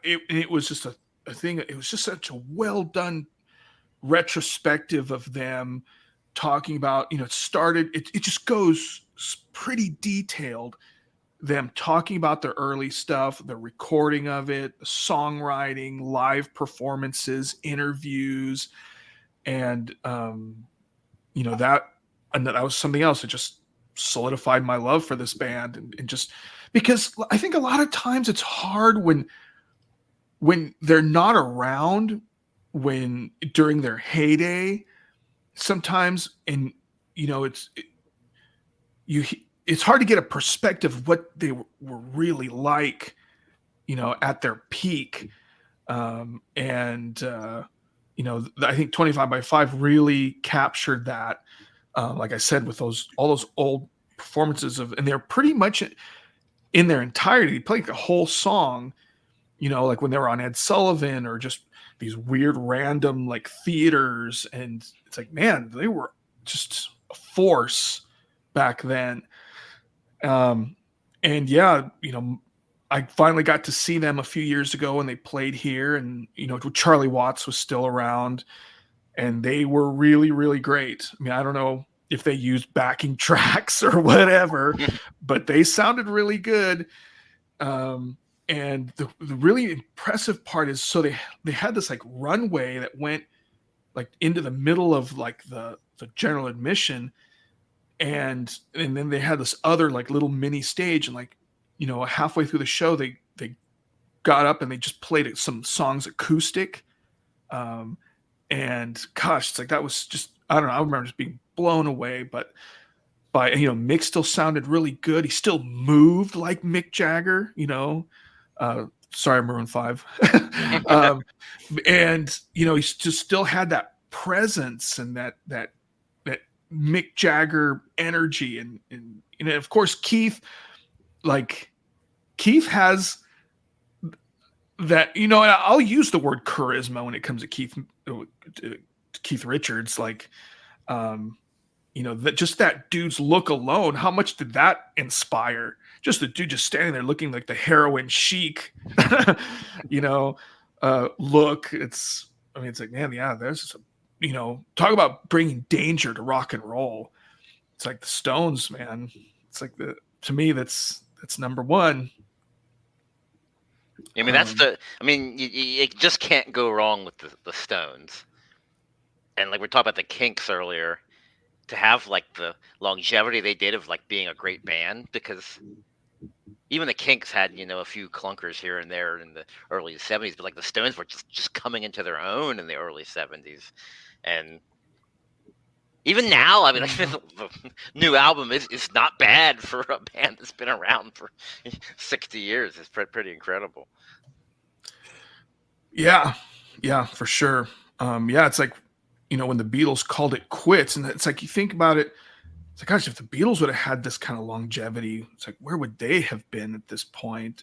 it was just a thing. It was just such a well done retrospective of them talking about. It just goes pretty detailed. Them talking about the early stuff, the recording of it, the songwriting, live performances, interviews, and that was something else that just solidified my love for this band, and just because I think a lot of times it's hard when they're not around, during their heyday, sometimes, and it's hard to get a perspective of what they were really like, at their peak. I think 25 by 5 really captured that. Like I said, with all those old performances and they're pretty much in their entirety, they played the whole song, like when they were on Ed Sullivan or just these weird random like theaters. And it's like, man, they were just a force back then. I finally got to see them a few years ago when they played here, and Charlie Watts was still around, and they were really, really great. I mean, I don't know if they used backing tracks or whatever, but they sounded really good. And the really impressive part is, so they had this like runway that went like into the middle of like the general admission, and then they had this other like little mini stage, and like halfway through the show they got up and they just played some songs acoustic, and gosh, it's like that was just, I don't know, I remember just being blown away. But Mick still sounded really good. He still moved like Mick Jagger, sorry, Maroon 5. And he just still had that presence and that Mick Jagger energy, and of course Keith has that, I'll use the word charisma when it comes to Keith Richards, like that, just that dude's look alone, how much did that inspire? Just the dude just standing there looking like the heroin chic look. It's like, man, yeah, there's just talk about bringing danger to rock and roll. It's like the Stones, man. It's like to me, that's number one. I mean, you just can't go wrong with the Stones. And like we're talking about the Kinks earlier, to have like the longevity they did of like being a great band, because even the Kinks had, a few clunkers here and there in the early 70s, but like the Stones were just coming into their own in the early 70s. And even now, I mean, the new album is not bad for a band that's been around for 60 years. It's pretty incredible. Yeah, for sure. It's like, when the Beatles called it quits, and it's like you think about it, it's like, gosh, if the Beatles would have had this kind of longevity, it's like, where would they have been at this point?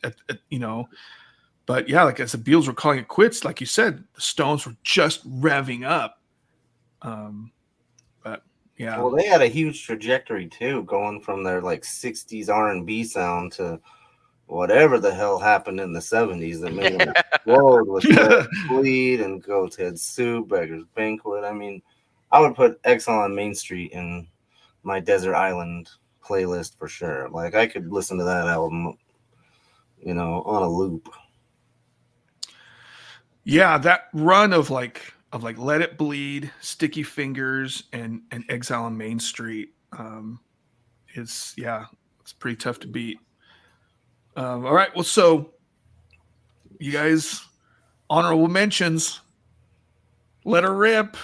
But yeah, like as the Beatles were calling it quits, like you said, the Stones were just revving up. But yeah, Well, they had a huge trajectory too, going from their like '60s R&B sound to whatever the hell happened in the '70s that made them explode with Let It Bleed and Goat's Head Soup, Beggar's Banquet. I mean, I would put Exile on Main Street in my Desert Island playlist for sure. Like I could listen to that album, on a loop. yeah, that run of like Let It Bleed, Sticky Fingers, and Exile on Main Street it's pretty tough to beat. All right, well, so you guys, honorable mentions, let her rip.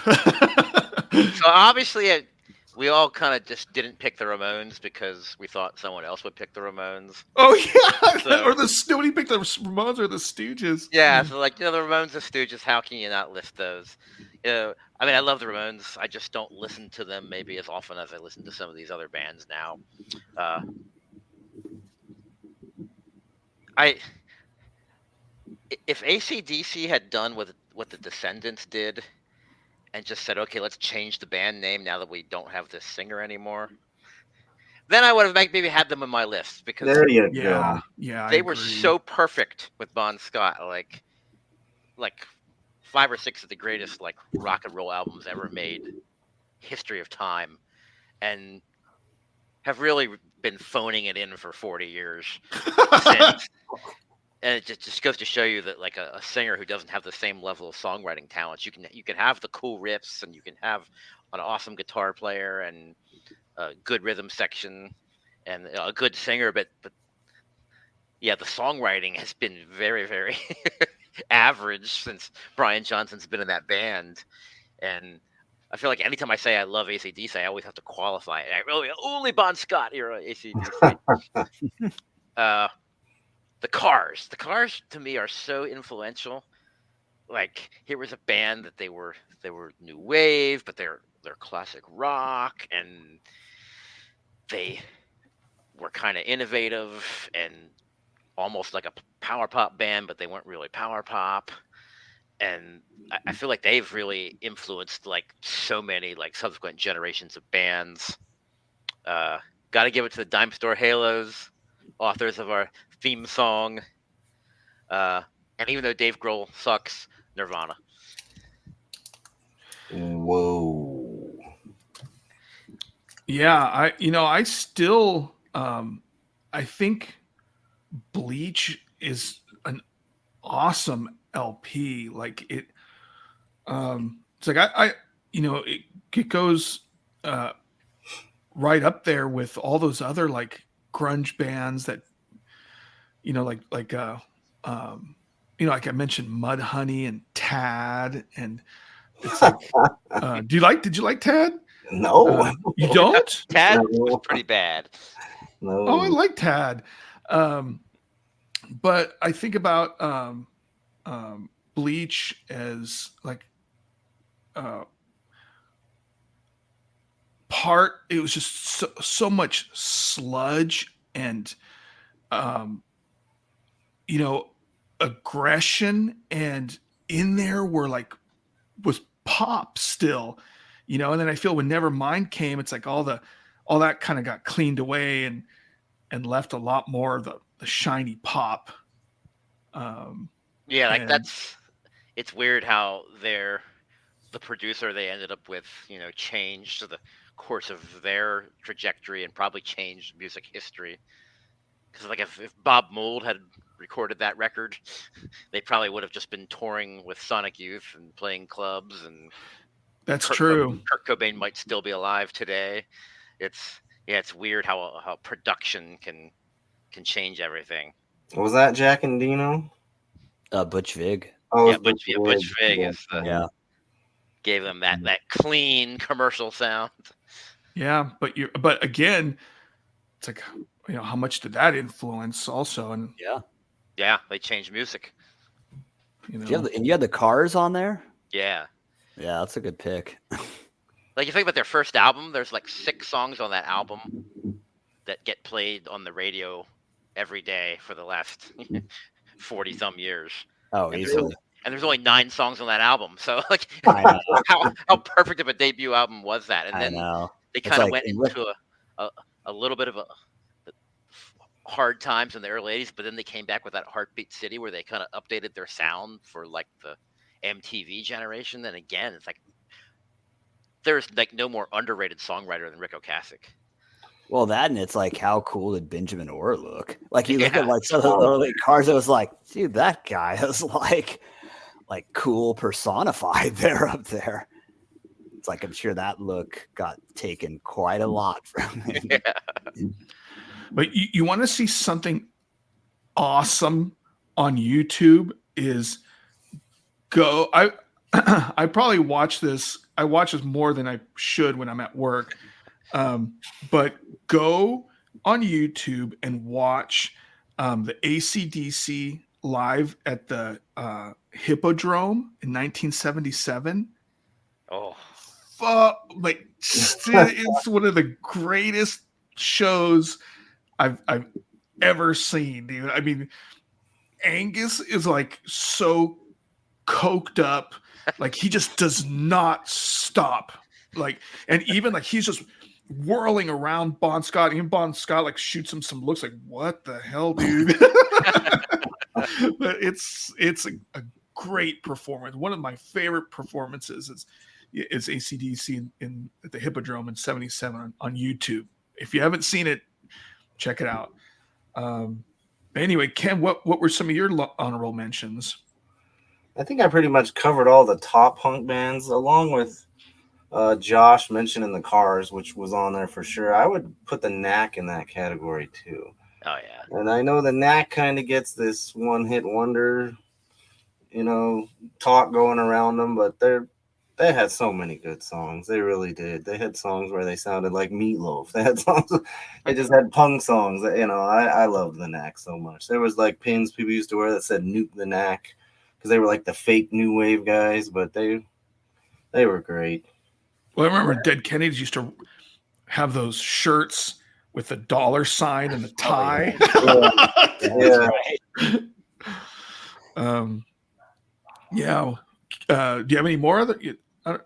So obviously, we all kind of just didn't pick the Ramones because we thought someone else would pick the Ramones. Oh yeah, So- or nobody picked the Ramones or the Stooges. Yeah, so like, the Ramones, the Stooges, how can you not list those? I mean, I love the Ramones. I just don't listen to them maybe as often as I listen to some of these other bands now. If AC/DC had done what the Descendants did and just said, okay, let's change the band name now that we don't have this singer anymore, then I would have maybe had them in my list, because There you Yeah, go. yeah, they were so perfect with Bon Scott. Like 5 or 6 of the greatest like rock and roll albums ever made, history of time, and have really been phoning it in for 40 years since. And it just goes to show you that like a singer who doesn't have the same level of songwriting talents, you can have the cool riffs, and you can have an awesome guitar player and a good rhythm section and a good singer, but yeah, the songwriting has been very, very average since Brian Johnson's been in that band. And I feel like anytime I say I love AC/DC, I always have to qualify it. Only Bon Scott era AC/DC. The Cars. The Cars to me are so influential. Like, here was a band that they were new wave, but they're classic rock, and they were kind of innovative and almost like a power pop band, but they weren't really power pop. And I feel like they've really influenced like so many like subsequent generations of bands. Got to give it to the Dimestore Halos, authors of our theme song. And even though Dave Grohl sucks, Nirvana. Whoa. Yeah, I still I think Bleach is an awesome LP. Like it it's like it goes right up there with all those other like grunge bands that like I mentioned Mudhoney and Tad, and it's like did you like Tad? No. You don't? Tad No. was pretty bad. No. Oh, I like Tad. But I think about Bleach as like it was just so much sludge and aggression, and in there was pop still, and then I feel when Nevermind came, it's like all that kind of got cleaned away and left a lot more of the shiny pop. Yeah, like and- it's weird how the producer they ended up with, changed the course of their trajectory and probably changed music history. Because like if Bob Mould had recorded that record, they probably would have just been touring with Sonic Youth and playing clubs, and That's true. Kurt Cobain might still be alive today. It's weird how production can change everything. Was that Jack and Dino? Butch Vig. Oh, Yeah, Butch Vig is gave them that clean commercial sound. Yeah, but again, it's like, how much did that influence also? And yeah, they changed music. You had the Cars on there. Yeah, that's a good pick. Like you think about their first album, there's like 6 songs on that album that get played on the radio every day for the last 40 some years. Oh, easily. And there's only 9 songs on that album. So like how perfect of a debut album was that? And then they kind of went into a little bit of a hard times in the early 80s, but then they came back with that Heartbeat City where they kind of updated their sound for like the MTV generation. Then again, it's like there's like no more underrated songwriter than Rick Ocasek. Well, that, and it's like, how cool did Benjamin Orr look? Like you look at like some of the early Cars, it was like, dude, that guy is like cool personified there up there. It's like, I'm sure that look got taken quite a lot from him. Yeah. But you want to see something awesome on YouTube is go. I probably watch this. I watch this more than I should when I'm at work. But go on YouTube and watch the AC/DC live at the Hippodrome in 1977. Oh, like it's one of the greatest shows I've ever seen, dude. I mean, Angus is like so coked up, like he just does not stop. Like, and even like he's just whirling around Bon Scott, and Bon Scott like shoots him some looks like, what the hell, dude? But it's a great performance. One of my favorite performances is AC/DC in at the Hippodrome in 77 on YouTube. If you haven't seen it, check it out. Anyway, Ken, what were some of your honorable mentions? I think I pretty much covered all the top punk bands, along with Josh mentioning the Cars, which was on there for sure. I would put the Knack in that category too. Oh yeah. And I know the Knack kind of gets this one-hit wonder, talk going around them, but they had so many good songs. They really did. They had songs where they sounded like Meatloaf. They had songs. They just had punk songs. I loved the Knack so much. There was like pins people used to wear that said "Nuke the Knack" because they were like the fake new wave guys, but they were great. Well, I remember Dead Kennedys used to have those shirts with the $sign and the tie. Yeah. Do you have any more other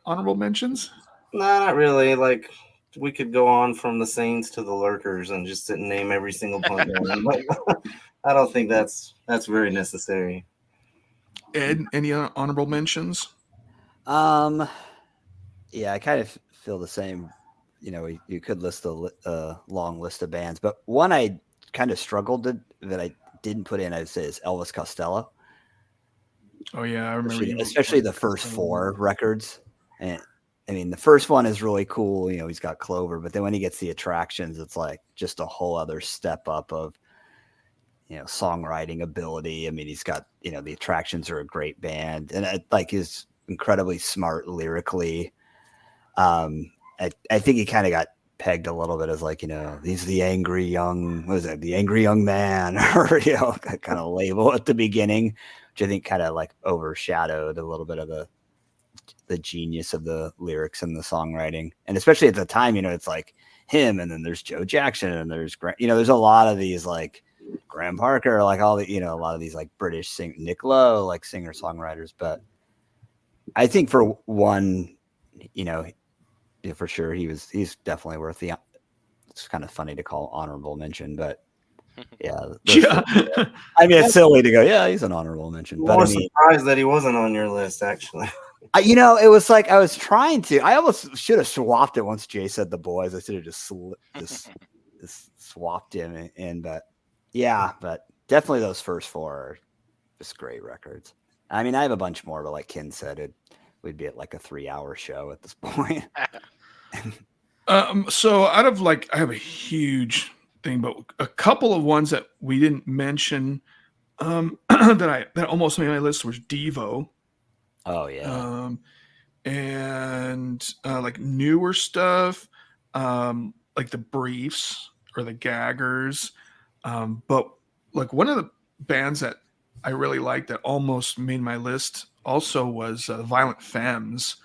honorable mentions? No, not really. Like, we could go on from the Saints to the Lurkers and just sit and name every single punk band. But I don't think that's very necessary. Ed, any honorable mentions? Yeah, I kind of feel the same. You could list a long list of bands, but one I kind of struggled that I didn't put in, I'd say, is Elvis Costello. Oh yeah, I remember. Especially the first 4 records. And I mean, the first one is really cool. He's got Clover, but then when he gets the Attractions, it's like just a whole other step up of, songwriting ability. I mean, he's got, the Attractions are a great band, and like he's incredibly smart lyrically. I think he kind of got pegged a little bit as like, he's the angry young, the angry young man, or, kind of label at the beginning, which I think kind of like overshadowed a little bit of the genius of the lyrics and the songwriting. And especially at the time, it's like him, and then there's Joe Jackson, and there's, there's a lot of these like Graham Parker, like all the, a lot of these like British Nick Lowe, like singer songwriters. But I think for one, for sure he's definitely worth the, it's kind of funny to call honorable mention, but yeah. I mean, it's silly to go, yeah, he's an honorable mention. But I was surprised that he wasn't on your list, actually. It was like I was trying to. I almost should have swapped it once Jay said the Boys. I should have just swapped him in, but Yeah, but definitely those first 4 are just great records. I mean, I have a bunch more, but like Ken said, we'd be at like a 3-hour show at this point. So out of like, I have a huge thing, but a couple of ones that we didn't mention that almost made my list was Devo. Oh yeah. And like newer stuff, like the Briefs or the Gaggers. But like one of the bands that I really liked that almost made my list also was Violent Femmes.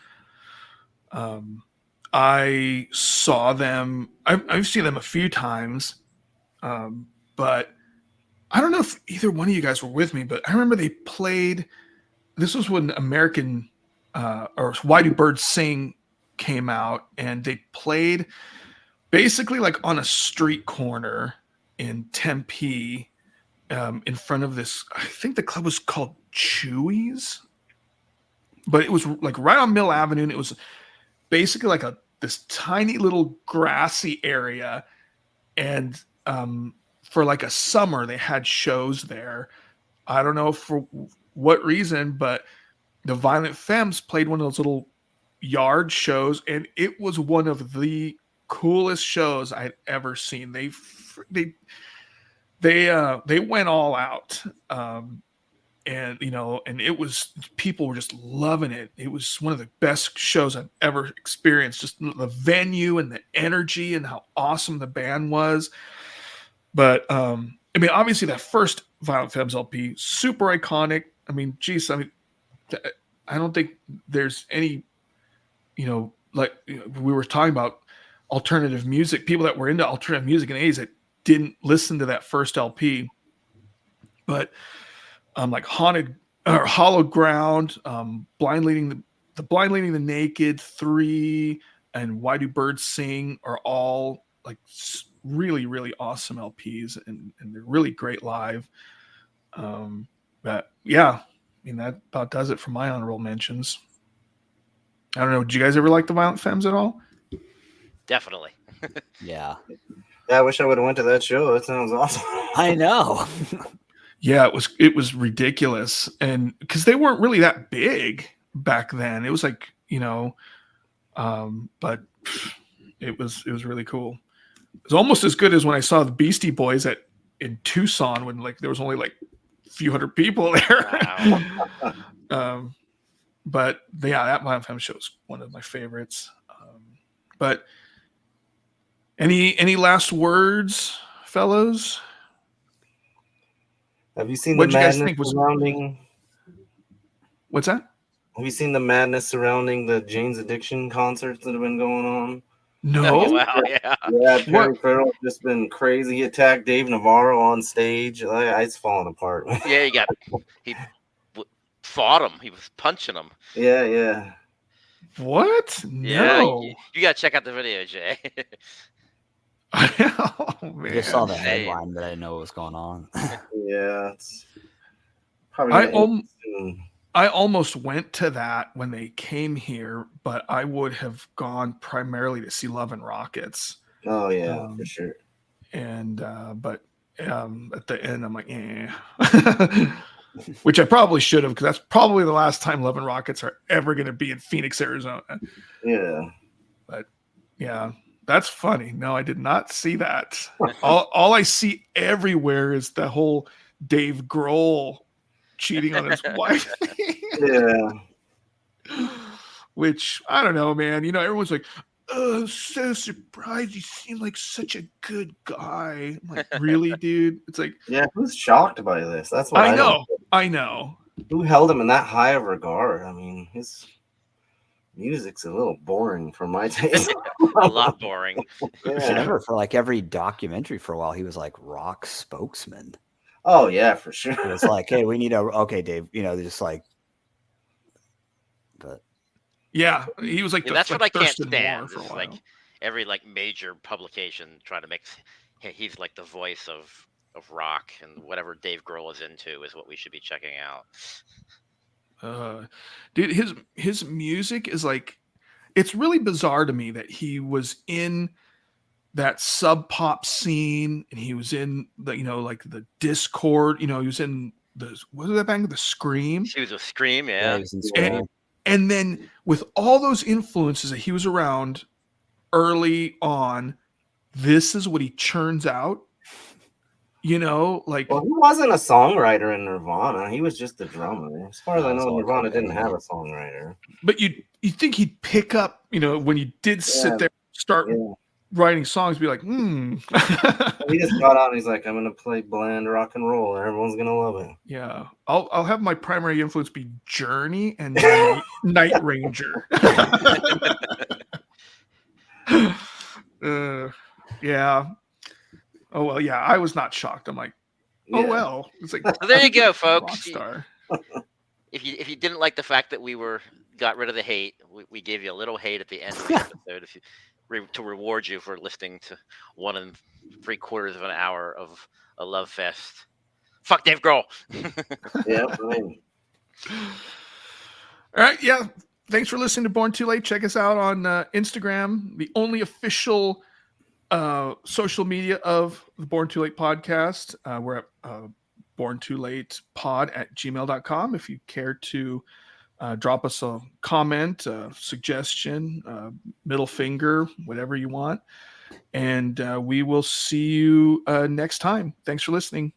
I saw them. I've seen them a few times, but I don't know if either one of you guys were with me. But I remember they played. This was when American or Why Do Birds Sing came out, and they played basically like on a street corner in Tempe, in front of this. I think the club was called Chewy's, but it was like right on Mill Avenue, and it was basically like this tiny little grassy area, and for like a summer they had shows there. I don't know for what reason, but the Violent Femmes played one of those little yard shows, and it was one of the coolest shows I'd ever seen. They went all out, and and it was, people were just loving it. It was one of the best shows I've ever experienced. Just the venue and the energy and how awesome the band was. But I mean, obviously that first Violent Femmes LP, super iconic. I mean, geez, I mean, I don't think there's any, like we were talking about alternative music, people that were into alternative music in the 80s that didn't listen to that first LP. But like Haunted or Hollow Ground, Blind Leading the Naked, 3, and Why Do Birds Sing are all like really, really awesome LPs, and they're really great live. But yeah, I mean, that about does it for my honorable mentions. I don't know. Did you guys ever like the Violent Femmes at all? Definitely. Yeah. Yeah, I wish I would have went to that show. That sounds awesome. I know. Yeah, it was ridiculous, and because they weren't really that big back then. It was like but it was really cool. It was almost as good as when I saw the Beastie Boys in Tucson, when like there was only like a few hundred people there. Wow. But yeah, that Violent Femmes show is one of my favorites. But any last words, fellows? Have you seen What'd the you guys madness think was- surrounding? What's that? Have you seen the madness surrounding the Jane's Addiction concerts that have been going on? No. Oh, wow, yeah. Yeah, Perry Farrell's just been crazy. He attacked Dave Navarro on stage. It's falling apart. Yeah, he fought him. He was punching him. Yeah. What? Yeah, No. you gotta check out the video, Jay. Oh, I man. just saw the Insane. headline, but I didn't know what was going on. Yeah. It's probably I gonna end soon. I almost went to that when they came here, but I would have gone primarily to see Love and Rockets. Oh yeah, for sure. And but at the end, I'm like, which I probably should have, because that's probably the last time Love and Rockets are ever going to be in Phoenix, Arizona. Yeah. But yeah, that's funny. No, I did not see that. all I see everywhere is the whole Dave Grohl cheating on his wife. Yeah. Which, I don't know, man. Everyone's like, oh, so surprised. You seem like such a good guy. I'm like, really, dude? It's like, Yeah, who's shocked by this? That's what I don't- know. I know. Who held him in that high of regard? I mean, his music's a little boring for my taste. A lot boring. Yeah. Remember, for like every documentary for a while, he was like rock spokesman. Oh yeah, for sure. It was like, hey, we need okay, Dave. Just like, but Yeah, he was like, Yeah, that's like what I can't Thurston stand. Moore for a Is while. like every major publication trying to make he's like the voice of rock, and whatever Dave Grohl is into is what we should be checking out. Dude, his music is like, it's really bizarre to me that he was in that sub pop scene, and he was in the, like the Discord, he was in the, what was that band, the Scream, She was a Scream, Yeah, yeah. he was in Yeah. Scream. and then with all those influences that he was around early on, this is what he churns out, like, Well, he wasn't a songwriter in Nirvana. He was just a drummer. As far as No, I it's know, all Nirvana okay, didn't yeah. have a songwriter. but you think he'd pick up, when he did sit Yeah. there, start Yeah. writing songs, be like, He just got out and he's like, I'm gonna play bland rock and roll. Everyone's gonna love it. yeah, I'll have my primary influence be Journey and Night Ranger. Yeah. Oh well, yeah. I was not shocked. I'm like, oh Yeah. well. It's like, So there you go, rock folks. star. If you didn't like the fact that we got rid of the hate, we gave you a little hate at the end of the episode to reward you for listening to 1 3/4 of an hour of a love fest. Fuck Dave Grohl. Yeah. I mean, All right, yeah. Thanks for listening to Born Too Late. Check us out on Instagram, the only official social media of the Born Too Late podcast. We're at borntoolatepod@gmail.com. If you care to drop us a comment, suggestion, middle finger, whatever you want. And we will see you next time. Thanks for listening.